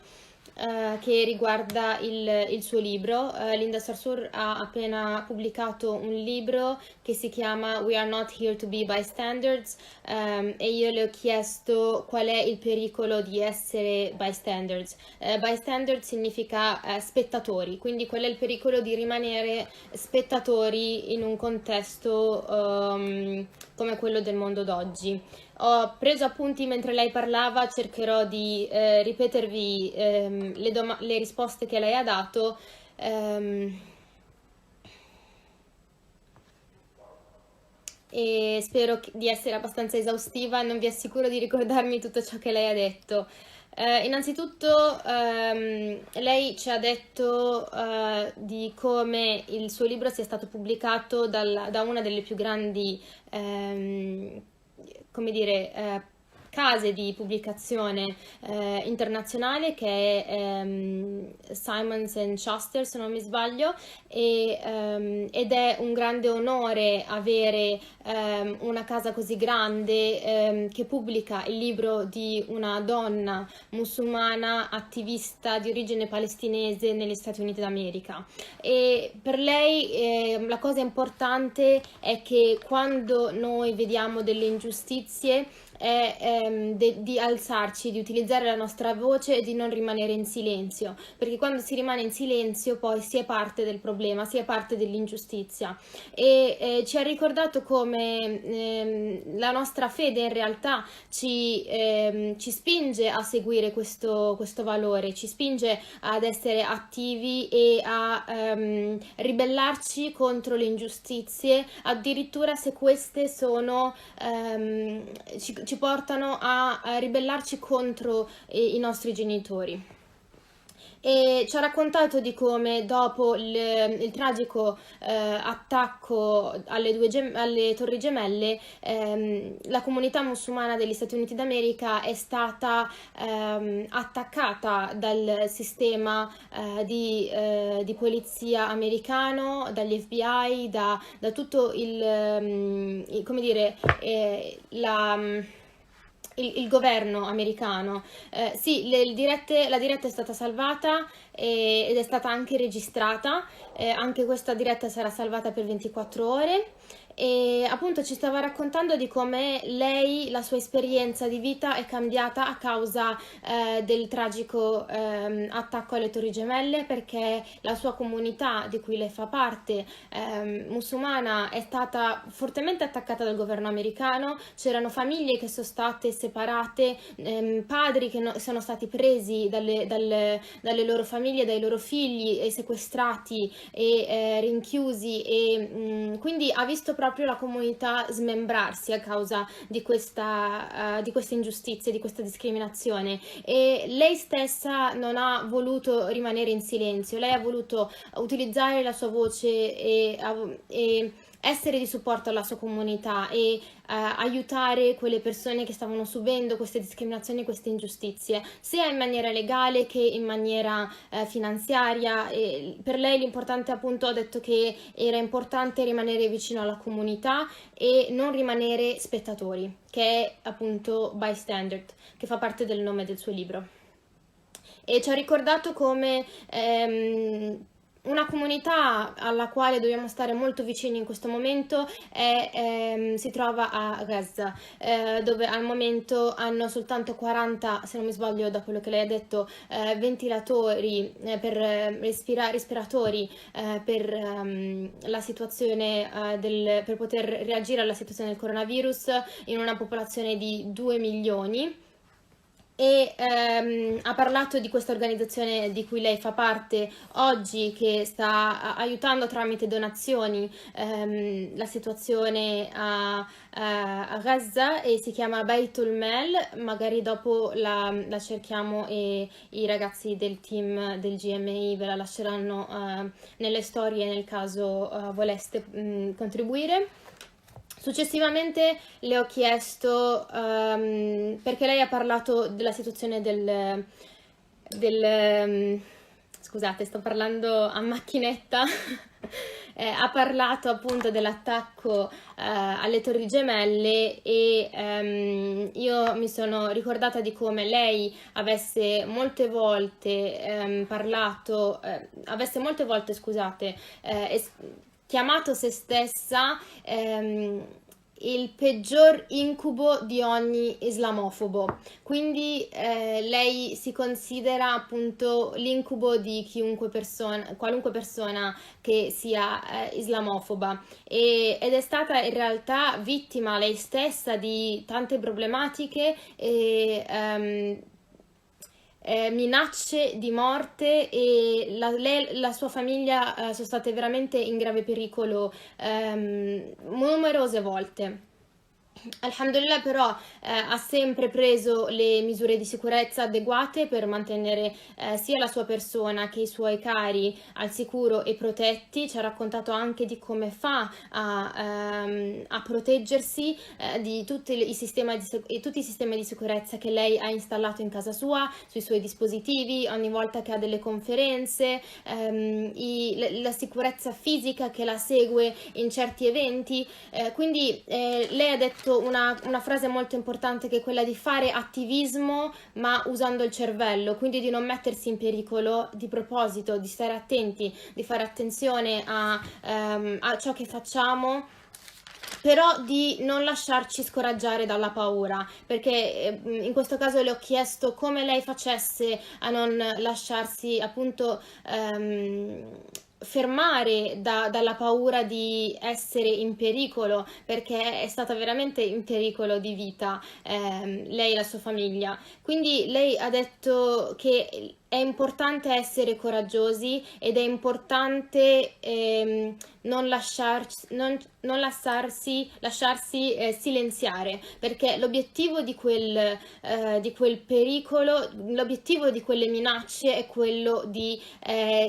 che riguarda il suo libro. Linda Sarsour ha appena pubblicato un libro che si chiama We Are Not Here to Be Bystanders, e io le ho chiesto qual è il pericolo di essere bystanders. Bystander significa spettatori, quindi qual è il pericolo di rimanere spettatori in un contesto come quello del mondo d'oggi. ho preso appunti mentre lei parlava, cercherò di ripetervi le risposte che lei ha dato. E spero di essere abbastanza esaustiva, non vi assicuro di ricordarmi tutto ciò che lei ha detto. Innanzitutto lei ci ha detto di come il suo libro sia stato pubblicato da una delle più grandi come dire, case di pubblicazione internazionale, che è Simons Schuster, se non mi sbaglio, ed è un grande onore avere una casa così grande che pubblica il libro di una donna musulmana attivista di origine palestinese negli Stati Uniti d'America. E per lei la cosa importante è che quando noi vediamo delle ingiustizie è di alzarci, di utilizzare la nostra voce e di non rimanere in silenzio, perché quando si rimane in silenzio poi si è parte del problema, si è parte dell'ingiustizia. E ci ha ricordato come la nostra fede in realtà ci spinge a seguire questo valore, ci spinge ad essere attivi e a ribellarci contro le ingiustizie, addirittura se queste sono ci portano a ribellarci contro i nostri genitori. E ci ha raccontato di come dopo il tragico attacco alle Torri Gemelle la comunità musulmana degli Stati Uniti d'America è stata attaccata dal sistema di polizia americano, dagli FBI, da tutto come dire, il governo americano. Sì, la diretta è stata salvata ed è stata anche registrata, anche questa diretta sarà salvata per 24 ore. E appunto ci stava raccontando di come lei, la sua esperienza di vita è cambiata a causa del tragico attacco alle Torri Gemelle, perché la sua comunità di cui lei fa parte musulmana è stata fortemente attaccata dal governo americano. C'erano famiglie che sono state separate, padri che sono stati presi dalle loro famiglie, dai loro figli, e sequestrati e rinchiusi, e quindi ha visto proprio la comunità smembrarsi a causa di questa ingiustizia, di questa discriminazione. E lei stessa non ha voluto rimanere in silenzio, lei ha voluto utilizzare la sua voce e essere di supporto alla sua comunità e aiutare quelle persone che stavano subendo queste discriminazioni, queste ingiustizie, sia in maniera legale che in maniera finanziaria. E per lei l'importante, appunto, ha detto che era importante rimanere vicino alla comunità e non rimanere spettatori, che è appunto bystander, che fa parte del nome del suo libro. E ci ha ricordato come una comunità alla quale dobbiamo stare molto vicini in questo momento si trova a Gaza, dove al momento hanno soltanto 40, se non mi sbaglio da quello che lei ha detto, ventilatori respiratori per la situazione per poter reagire alla situazione del coronavirus in una popolazione di 2 milioni. E ha parlato di questa organizzazione di cui lei fa parte oggi, che sta aiutando tramite donazioni la situazione a Gaza, e si chiama Baitul Mal. Magari dopo la cerchiamo e i ragazzi del team del GMI ve la lasceranno nelle storie nel caso voleste contribuire. Successivamente le ho chiesto, perché lei ha parlato della situazione scusate, sto parlando a macchinetta, ha parlato appunto dell'attacco alle Torri Gemelle, e io mi sono ricordata di come lei avesse molte volte scusate, chiamato se stessa il peggior incubo di ogni islamofobo. Quindi lei si considera appunto l'incubo di qualunque persona che sia islamofoba, ed è stata in realtà vittima lei stessa di tante problematiche e minacce di morte, e lei e la sua famiglia sono state veramente in grave pericolo numerose volte. Alhamdulillah però ha sempre preso le misure di sicurezza adeguate per mantenere sia la sua persona che i suoi cari al sicuro e protetti. Ci ha raccontato anche di come fa a proteggersi di tutti i sistemi di sicurezza che lei ha installato in casa sua, sui suoi dispositivi, ogni volta che ha delle conferenze, la sicurezza fisica che la segue in certi eventi. Quindi lei ha detto una frase molto importante, che è quella di fare attivismo ma usando il cervello, quindi di non mettersi in pericolo di proposito, di stare attenti, di fare attenzione a ciò che facciamo, però di non lasciarci scoraggiare dalla paura, perché in questo caso le ho chiesto come lei facesse a non lasciarsi appunto fermare dalla paura di essere in pericolo, perché è stata veramente in pericolo di vita lei e la sua famiglia. Quindi lei ha detto che è importante essere coraggiosi ed è importante non lasciarsi silenziare, perché l'obiettivo di quel pericolo, l'obiettivo di quelle minacce è quello di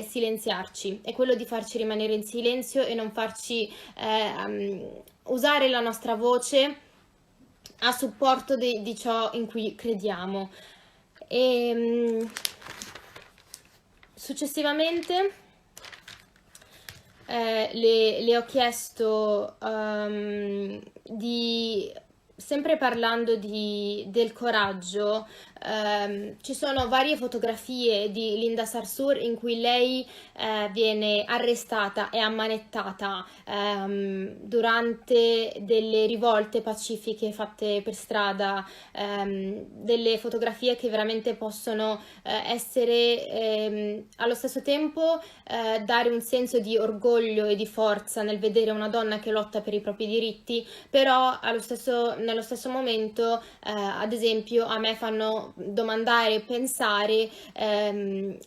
silenziarci, è quello di farci rimanere in silenzio e non farci usare la nostra voce a supporto di ciò in cui crediamo. Successivamente le ho chiesto sempre parlando del coraggio, ci sono varie fotografie di Linda Sarsour in cui lei viene arrestata e ammanettata durante delle rivolte pacifiche fatte per strada, delle fotografie che veramente possono essere allo stesso tempo dare un senso di orgoglio e di forza nel vedere una donna che lotta per i propri diritti, però nello stesso momento ad esempio a me fanno domandare e pensare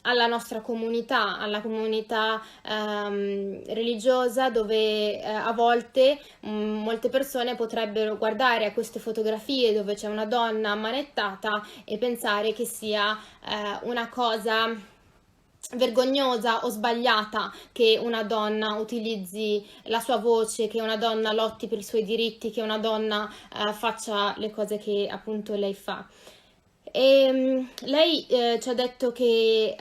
alla nostra comunità, alla comunità religiosa, dove a volte molte persone potrebbero guardare a queste fotografie dove c'è una donna ammanettata e pensare che sia una cosa vergognosa o sbagliata che una donna utilizzi la sua voce, che una donna lotti per i suoi diritti, che una donna faccia le cose che appunto lei fa. E lei ci ha detto che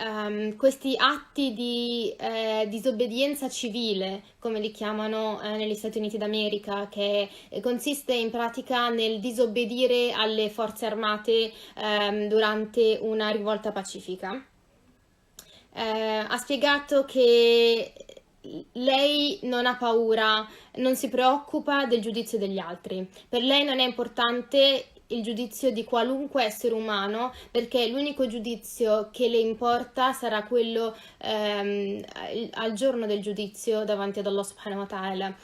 questi atti di disobbedienza civile, come li chiamano negli Stati Uniti d'America, che consiste in pratica nel disobbedire alle forze armate durante una rivolta pacifica, ha spiegato che lei non ha paura, non si preoccupa del giudizio degli altri. Per lei non è importante il giudizio di qualunque essere umano, perché l'unico giudizio che le importa sarà quello al giorno del giudizio davanti ad Allah subhanahu wa ta'ala.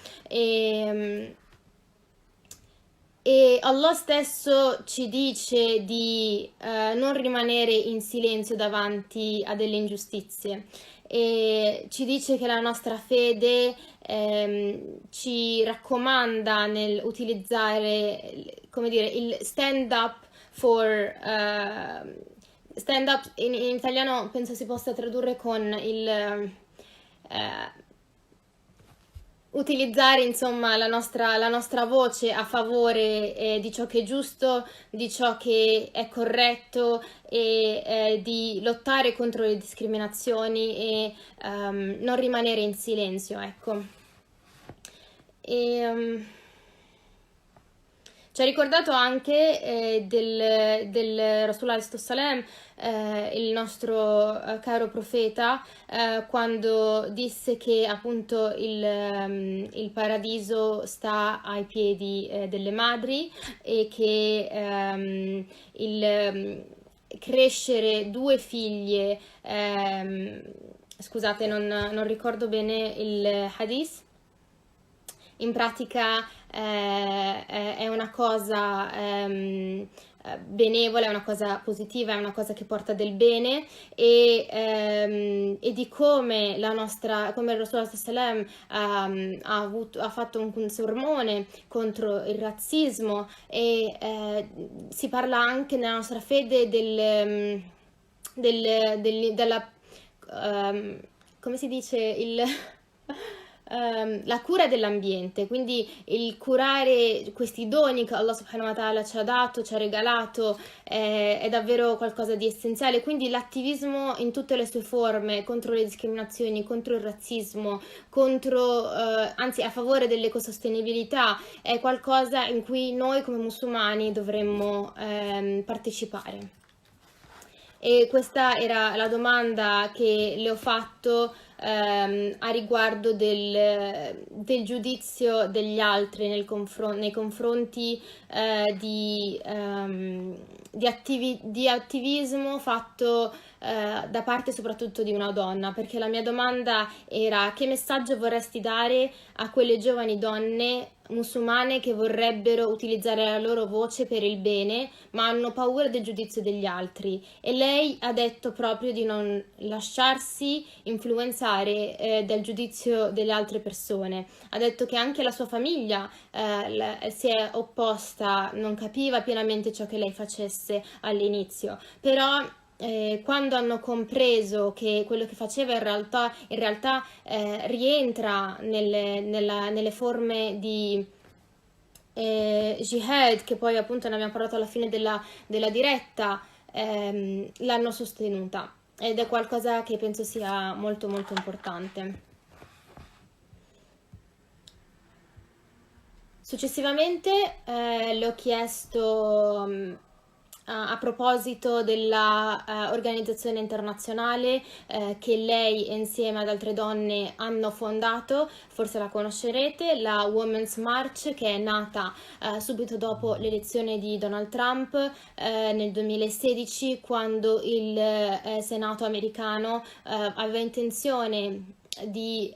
E Allah stesso ci dice di non rimanere in silenzio davanti a delle ingiustizie, e ci dice che la nostra fede ci raccomanda nel utilizzare, come dire, il stand up stand up in italiano penso si possa tradurre con il utilizzare insomma la nostra voce a favore di ciò che è giusto, di ciò che è corretto, e di lottare contro le discriminazioni e non rimanere in silenzio, ecco. Ci ha ricordato anche del Rasulullah sallam, il nostro caro profeta, quando disse che appunto il paradiso sta ai piedi delle madri e che crescere due figlie, scusate, non ricordo bene il hadith. In pratica è una cosa benevola, è una cosa positiva, è una cosa che porta del bene, e di come come il Rasulullah sallam ha fatto un sermone contro il razzismo, e si parla anche nella nostra fede della come si dice, la cura dell'ambiente, quindi il curare questi doni che Allah subhanahu wa ta'ala ci ha dato, ci ha regalato, è davvero qualcosa di essenziale. Quindi l'attivismo in tutte le sue forme, contro le discriminazioni, contro il razzismo, anzi a favore dell'ecosostenibilità, è qualcosa in cui noi come musulmani dovremmo partecipare. E questa era la domanda che le ho fatto a riguardo del giudizio degli altri nei confronti di attivismo fatto da parte soprattutto di una donna, perché la mia domanda era: che messaggio vorresti dare a quelle giovani donne musulmane che vorrebbero utilizzare la loro voce per il bene, ma hanno paura del giudizio degli altri? E lei ha detto proprio di non lasciarsi influenzare dal giudizio delle altre persone. Ha detto che anche la sua famiglia si è opposta, non capiva pienamente ciò che lei facesse all'inizio, però quando hanno compreso che quello che faceva in realtà rientra nelle forme di jihad, che poi appunto ne abbiamo parlato alla fine della diretta, l'hanno sostenuta, ed è qualcosa che penso sia molto molto importante. Successivamente le ho chiesto a proposito della organizzazione internazionale che lei insieme ad altre donne hanno fondato, forse la conoscerete, la Women's March, che è nata subito dopo l'elezione di Donald Trump nel 2016, quando il Senato americano aveva intenzione di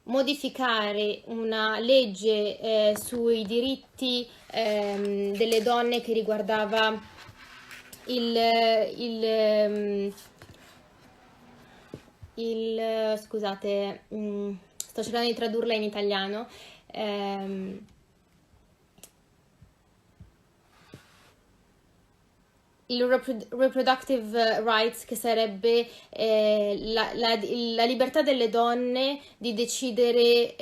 modificare una legge sui diritti delle donne che riguardava scusate, sto cercando di tradurla in italiano, il reproductive rights, che sarebbe la libertà delle donne di decidere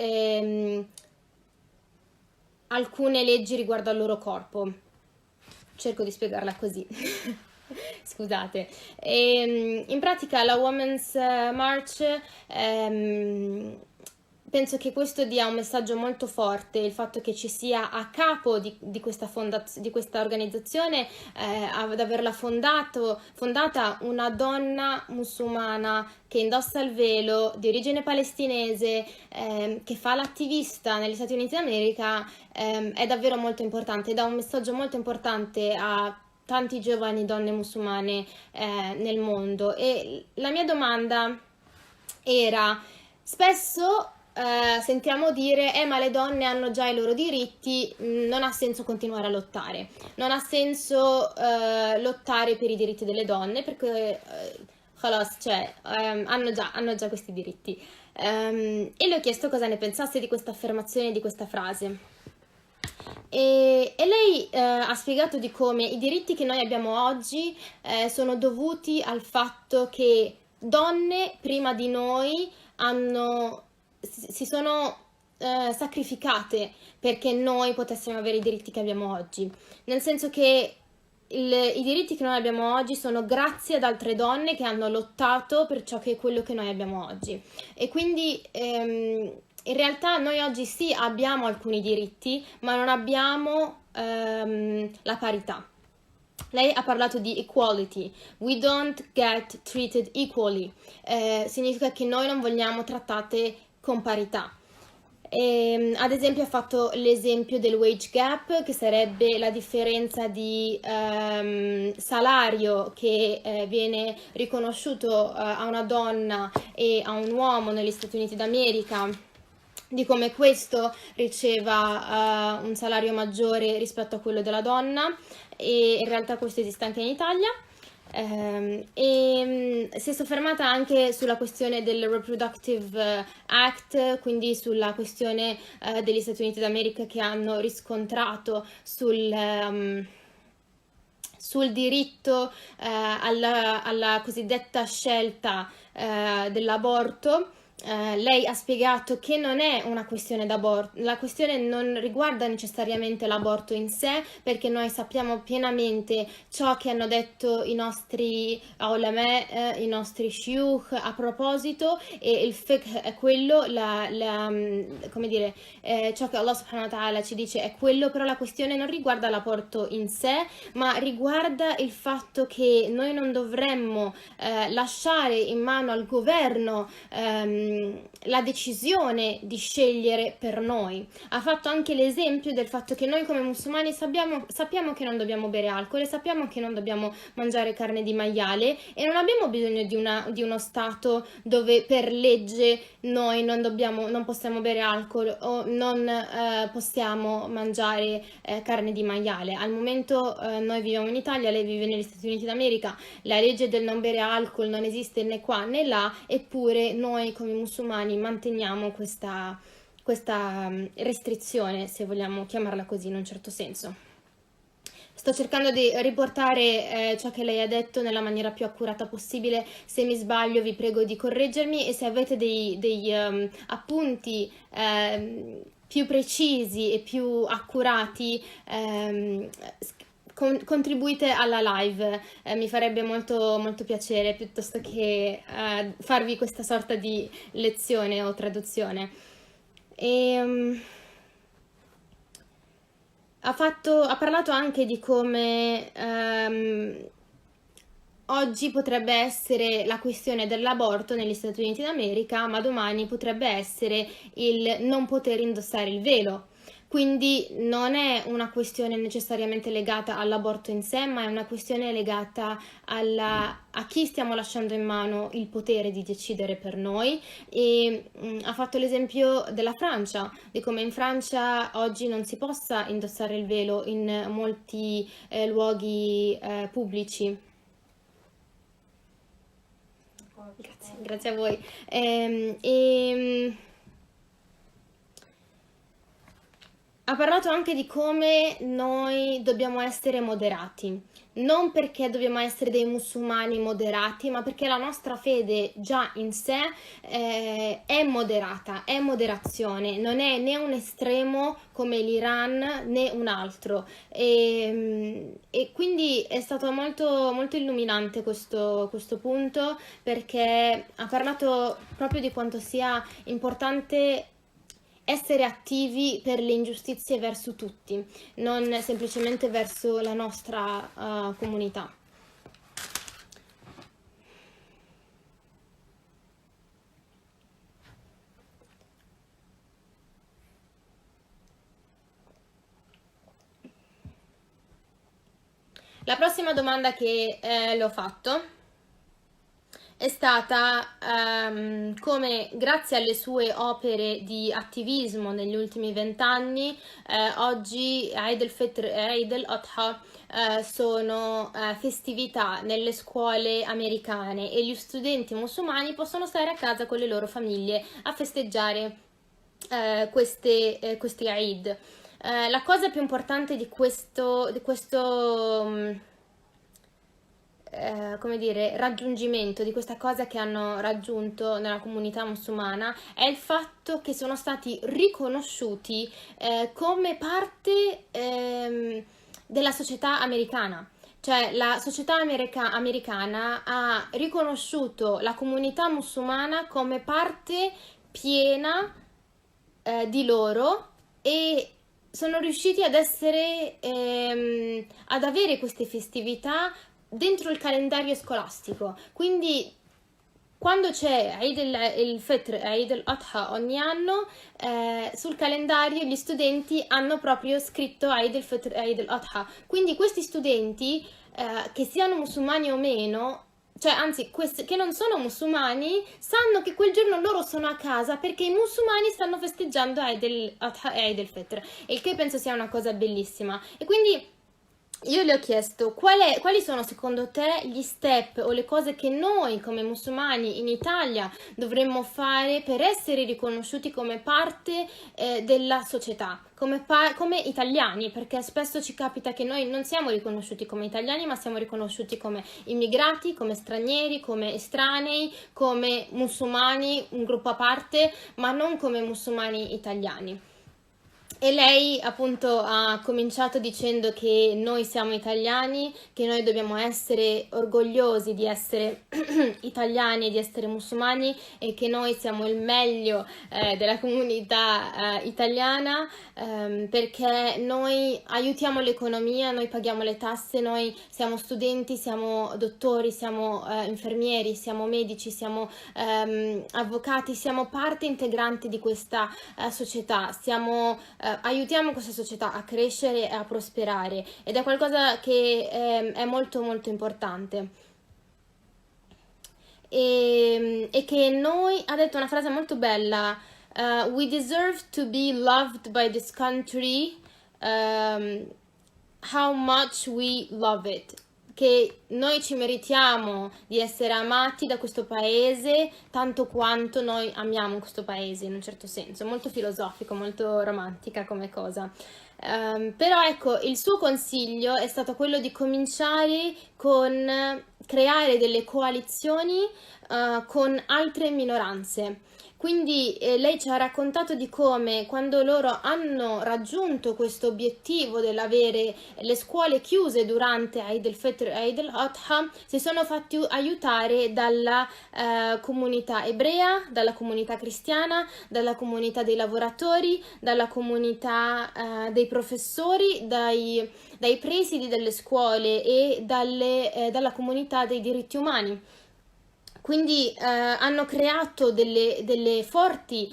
alcune leggi riguardo al loro corpo. Cerco di spiegarla così. Scusate. In pratica la Women's March, penso che questo dia un messaggio molto forte, il fatto che ci sia a capo di questa organizzazione, ad averla fondata una donna musulmana che indossa il velo, di origine palestinese, che fa l'attivista negli Stati Uniti d'America, è davvero molto importante, dà un messaggio molto importante a tanti giovani donne musulmane nel mondo. E la mia domanda era: spesso sentiamo dire ma le donne hanno già i loro diritti, non ha senso continuare a lottare, non ha senso lottare per i diritti delle donne, perché hanno già questi diritti. E le ho chiesto cosa ne pensasse di questa affermazione, di questa frase. E lei ha spiegato di come i diritti che noi abbiamo oggi sono dovuti al fatto che donne prima di noi si sono sacrificate perché noi potessimo avere i diritti che abbiamo oggi, nel senso che i diritti che noi abbiamo oggi sono grazie ad altre donne che hanno lottato per quello che noi abbiamo oggi. E quindi in realtà noi oggi sì abbiamo alcuni diritti, ma non abbiamo la parità. Lei ha parlato di equality, we don't get treated equally, significa che noi non vogliamo trattate con parità. Ad esempio ha fatto l'esempio del wage gap, che sarebbe la differenza di salario che viene riconosciuto a una donna e a un uomo negli Stati Uniti d'America, di come questo riceva un salario maggiore rispetto a quello della donna, e in realtà questo esiste anche in Italia. Si è soffermata anche sulla questione del Reproductive Act, quindi sulla questione degli Stati Uniti d'America che hanno riscontrato sul diritto alla cosiddetta scelta dell'aborto. Lei ha spiegato che non è una questione d'aborto, la questione non riguarda necessariamente l'aborto in sé, perché noi sappiamo pienamente ciò che hanno detto i nostri ulama, i nostri shuyukh a proposito, e il fiqh è quello, come dire, ciò che Allah subhanahu wa ta'ala ci dice è quello, però la questione non riguarda l'aborto in sé, ma riguarda il fatto che noi non dovremmo lasciare in mano al governo la decisione di scegliere per noi. Ha fatto anche l'esempio del fatto che noi come musulmani sappiamo che non dobbiamo bere alcol e sappiamo che non dobbiamo mangiare carne di maiale, e non abbiamo bisogno di uno stato dove per legge noi non possiamo bere alcol o non possiamo mangiare carne di maiale. Al momento noi viviamo in Italia, lei vive negli Stati Uniti d'America, la legge del non bere alcol non esiste né qua né là, eppure noi come musulmani manteniamo questa restrizione, se vogliamo chiamarla così in un certo senso. Sto cercando di riportare ciò che lei ha detto nella maniera più accurata possibile. Se mi sbaglio vi prego di correggermi, e se avete degli appunti più precisi e più accurati, contribuite alla live, mi farebbe molto, molto piacere, piuttosto che farvi questa sorta di lezione o traduzione. Ha parlato anche di come oggi potrebbe essere la questione dell'aborto negli Stati Uniti d'America, ma domani potrebbe essere il non poter indossare il velo. Quindi non è una questione necessariamente legata all'aborto in sé, ma è una questione legata a chi stiamo lasciando in mano il potere di decidere per noi. E ha fatto l'esempio della Francia, di come in Francia oggi non si possa indossare il velo in molti luoghi pubblici. Grazie a voi. Ha parlato anche di come noi dobbiamo essere moderati, non perché dobbiamo essere dei musulmani moderati, ma perché la nostra fede già in sé è moderata, è moderazione, non è né un estremo come l'Iran né un altro. E quindi è stato molto, molto illuminante questo punto, perché ha parlato proprio di quanto sia importante essere attivi per le ingiustizie verso tutti, non semplicemente verso la nostra comunità. La prossima domanda che le ho fatto è stata come, grazie alle sue opere di attivismo negli ultimi 20 anni, oggi Eid al-Fitr e Eid al-Adha sono festività nelle scuole americane, e gli studenti musulmani possono stare a casa con le loro famiglie a festeggiare questi Eid. La cosa più importante di questo come dire, raggiungimento, di questa cosa che hanno raggiunto nella comunità musulmana, è il fatto che sono stati riconosciuti come parte della società americana. Cioè la società americana ha riconosciuto la comunità musulmana come parte piena di loro e sono riusciti ad essere, ad avere queste festività dentro il calendario scolastico. Quindi quando c'è Eid el-Fitr e Eid el-Adha ogni anno, sul calendario gli studenti hanno proprio scritto Eid el-Fitr e Eid el-Adha. Quindi questi studenti, che siano musulmani o meno, cioè anzi che non sono musulmani, sanno che quel giorno loro sono a casa perché i musulmani stanno festeggiando Eid el-Adha e Eid el-Fitr, il che penso sia una cosa bellissima. E quindi io le ho chiesto quali sono secondo te gli step o le cose che noi come musulmani in Italia dovremmo fare per essere riconosciuti come parte della società, come italiani, perché spesso ci capita che noi non siamo riconosciuti come italiani, ma siamo riconosciuti come immigrati, come stranieri, come estranei, come musulmani, un gruppo a parte, ma non come musulmani italiani. E lei appunto ha cominciato dicendo che noi siamo italiani, che noi dobbiamo essere orgogliosi di essere italiani e di essere musulmani e che noi siamo il meglio della comunità italiana, perché noi aiutiamo l'economia, noi paghiamo le tasse, noi siamo studenti, siamo dottori, siamo infermieri, siamo medici, siamo avvocati, siamo parte integrante di questa società, aiutiamo questa società a crescere e a prosperare, ed è qualcosa che è molto molto importante. E che noi, ha detto una frase molto bella, we deserve to be loved by this country, how much we love it, che noi ci meritiamo di essere amati da questo paese tanto quanto noi amiamo questo paese, in un certo senso, molto filosofico, molto romantica come cosa. Però ecco, il suo consiglio è stato quello di cominciare con creare delle coalizioni con altre minoranze. Quindi lei ci ha raccontato di come quando loro hanno raggiunto questo obiettivo dell'avere le scuole chiuse durante Eid el-Fitr e Eid el-Adha, si sono fatti aiutare dalla comunità ebrea, dalla comunità cristiana, dalla comunità dei lavoratori, dalla comunità dei professori, dai presidi delle scuole e dalla comunità dei diritti umani. Quindi hanno creato delle forti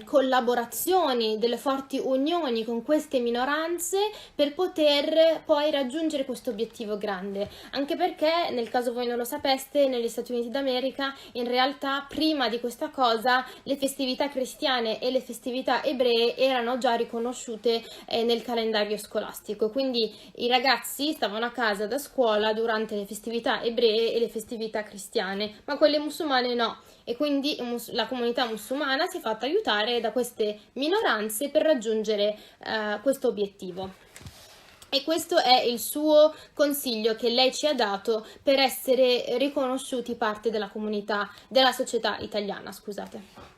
collaborazioni, delle forti unioni con queste minoranze per poter poi raggiungere questo obiettivo grande. Anche perché, nel caso voi non lo sapeste, negli Stati Uniti d'America in realtà prima di questa cosa le festività cristiane e le festività ebree erano già riconosciute nel calendario scolastico. Quindi i ragazzi stavano a casa da scuola durante le festività ebree e le festività cristiane, ma quelle musulmane no, e quindi la comunità musulmana si è fatta aiutare da queste minoranze per raggiungere questo obiettivo. E questo è il suo consiglio che lei ci ha dato per essere riconosciuti parte della comunità, della società italiana, scusate.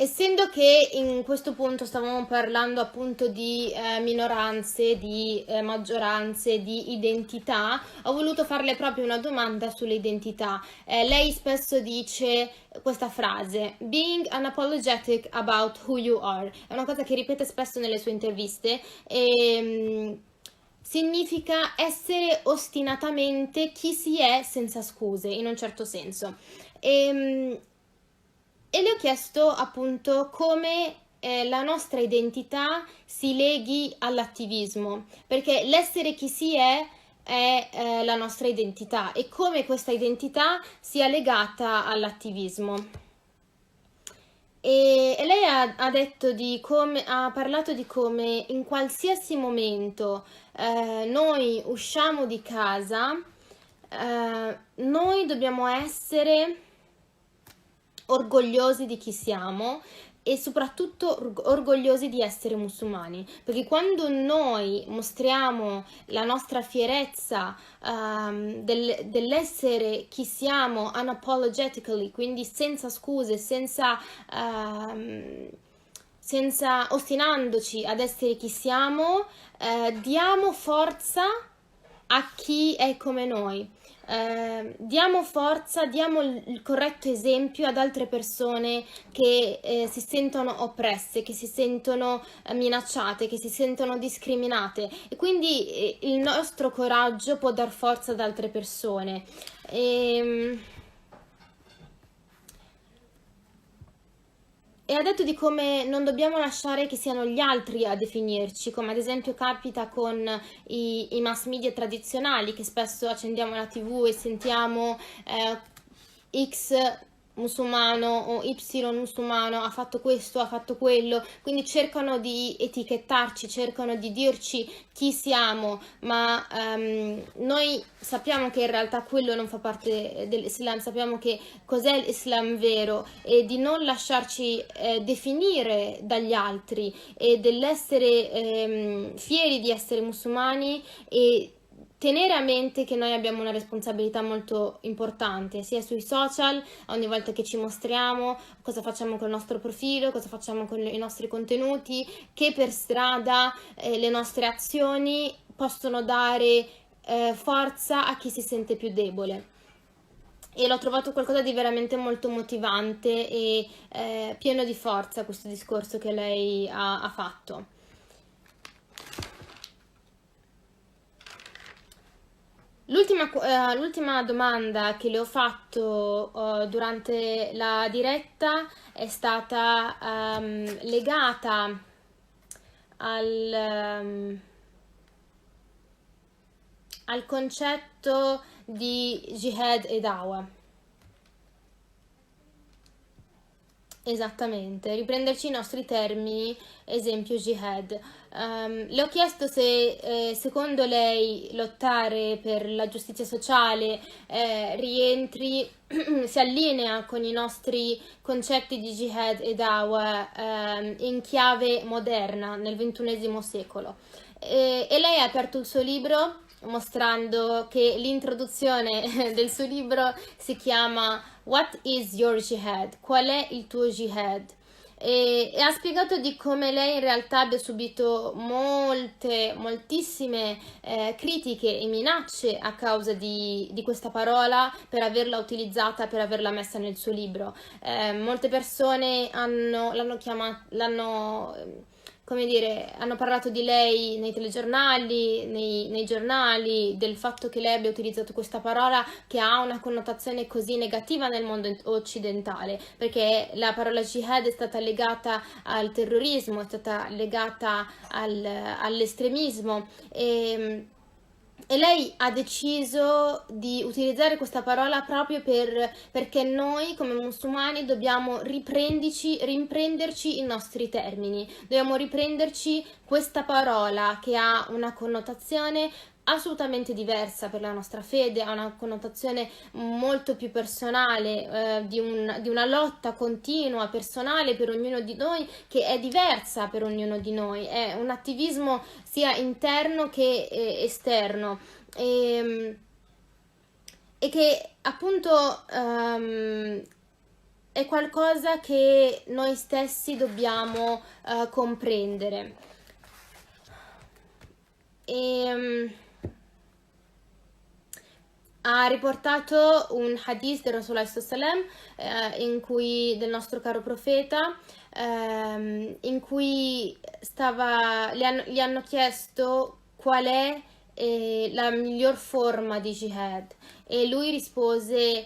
Essendo che in questo punto stavamo parlando appunto di minoranze, di maggioranze, di identità, ho voluto farle proprio una domanda sulle identità. Lei spesso dice questa frase, being unapologetic about who you are, è una cosa che ripete spesso nelle sue interviste e significa essere ostinatamente chi si è senza scuse, in un certo senso. E le ho chiesto appunto come la nostra identità si leghi all'attivismo, perché l'essere chi si è la nostra identità e come questa identità sia legata all'attivismo. E lei ha detto ha parlato di come in qualsiasi momento noi usciamo di casa, noi dobbiamo essere orgogliosi di chi siamo e soprattutto orgogliosi di essere musulmani, perché quando noi mostriamo la nostra fierezza dell'essere chi siamo unapologetically, quindi senza scuse, senza ostinandoci ad essere chi siamo, diamo forza a chi è come noi. Diamo forza, diamo il corretto esempio ad altre persone che si sentono oppresse, che si sentono minacciate, che si sentono discriminate, e quindi il nostro coraggio può dar forza ad altre persone. E ha detto di come non dobbiamo lasciare che siano gli altri a definirci, come ad esempio capita con i mass media tradizionali, che spesso accendiamo la TV e sentiamo X musulmano o Y musulmano ha fatto questo, ha fatto quello, quindi cercano di etichettarci, cercano di dirci chi siamo, ma noi sappiamo che in realtà quello non fa parte dell'Islam, sappiamo che cos'è l'Islam vero, e di non lasciarci definire dagli altri, e dell'essere fieri di essere musulmani, e tenere a mente che noi abbiamo una responsabilità molto importante, sia sui social, ogni volta che ci mostriamo, cosa facciamo col nostro profilo, cosa facciamo con i nostri contenuti, che per strada le nostre azioni possono dare forza a chi si sente più debole. E l'ho trovato qualcosa di veramente molto motivante e pieno di forza, questo discorso che lei ha fatto. L'ultima domanda che le ho fatto durante la diretta è stata legata al concetto di jihad e dawa. Esattamente, riprenderci i nostri termini, esempio jihad. Le ho chiesto se secondo lei lottare per la giustizia sociale rientri, si allinea con i nostri concetti di jihad e dawa in chiave moderna nel XXI secolo. E lei ha aperto il suo libro mostrando che l'introduzione del suo libro si chiama What is your jihad? Qual è il tuo jihad? E ha spiegato di come lei in realtà abbia subito moltissime critiche e minacce a causa di questa parola, per averla utilizzata, per averla messa nel suo libro. Molte persone hanno parlato di lei nei telegiornali, nei giornali, del fatto che lei abbia utilizzato questa parola che ha una connotazione così negativa nel mondo occidentale, perché la parola jihad è stata legata al terrorismo, è stata legata all'estremismo, e lei ha deciso di utilizzare questa parola proprio perché noi come musulmani dobbiamo riprenderci i nostri termini, dobbiamo riprenderci questa parola che ha una connotazione assolutamente diversa per la nostra fede, ha una connotazione molto più personale, di una lotta continua, personale per ognuno di noi, che è diversa per ognuno di noi, è un attivismo sia interno che esterno, e che appunto è qualcosa che noi stessi dobbiamo comprendere. Ha riportato un hadith del Rasulullah sallam, del nostro caro profeta, in cui gli hanno chiesto qual è la miglior forma di jihad, e lui rispose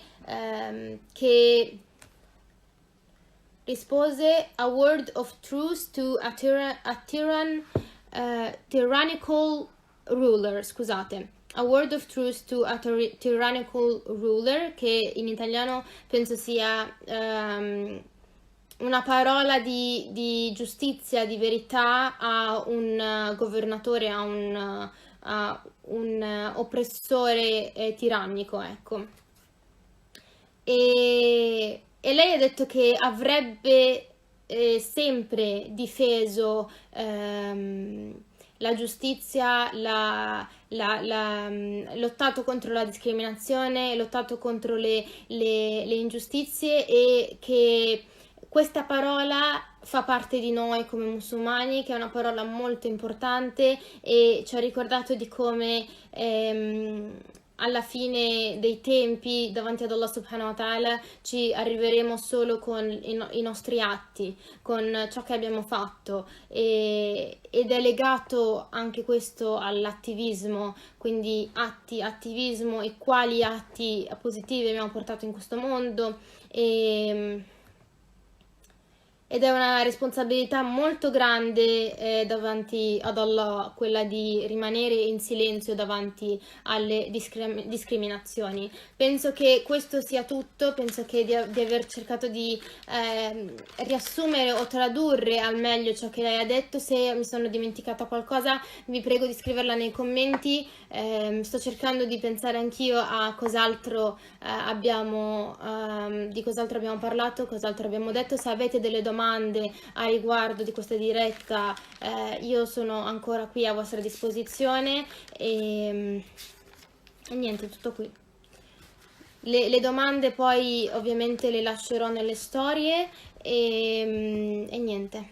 a word of truth to a tyrannical ruler, scusate. A word of truth to a tyrannical ruler, che in italiano penso sia una parola di giustizia, di verità a un governatore, a un oppressore tirannico, ecco. E lei ha detto che avrebbe sempre difeso la giustizia, lottato contro la discriminazione, lottato contro le ingiustizie, e che questa parola fa parte di noi come musulmani, che è una parola molto importante e ci ha ricordato di come alla fine dei tempi davanti ad Allah subhanahu wa ta'ala ci arriveremo solo con i nostri atti, con ciò che abbiamo fatto, ed è legato anche questo all'attivismo, quindi attivismo e quali atti positivi abbiamo portato in questo mondo. Ed è una responsabilità molto grande davanti ad Allah, quella di rimanere in silenzio davanti alle discriminazioni. Penso che questo sia tutto, penso che di aver cercato di riassumere o tradurre al meglio ciò che lei ha detto. Se mi sono dimenticata qualcosa, vi prego di scriverla nei commenti. Sto cercando di pensare anch'io a cos'altro di cos'altro abbiamo parlato, cos'altro abbiamo detto. Se avete delle domande a riguardo di questa diretta, io sono ancora qui a vostra disposizione e niente, tutto qui. Le domande poi ovviamente le lascerò nelle storie e niente.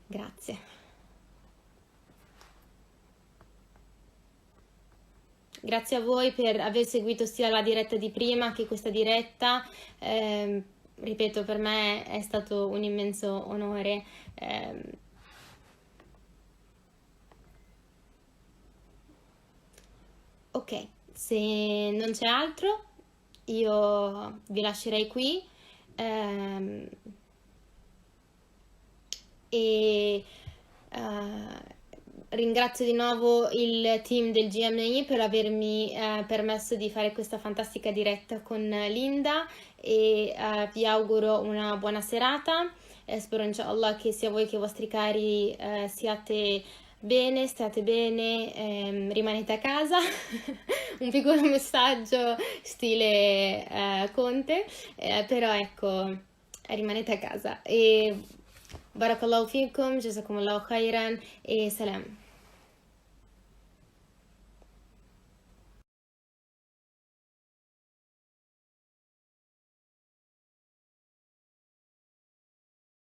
Grazie. Grazie a voi per aver seguito sia la diretta di prima che questa diretta. Ripeto, per me è stato un immenso onore. Ok, se non c'è altro, io vi lascerei qui. Ringrazio di nuovo il team del GMI per avermi permesso di fare questa fantastica diretta con Linda e vi auguro una buona serata. Spero inshallah che sia voi che i vostri cari siate bene, state bene, rimanete a casa. Un piccolo messaggio stile Conte, però ecco, rimanete a casa. E barakallahu fikum, jazakumullahu khairan e salam.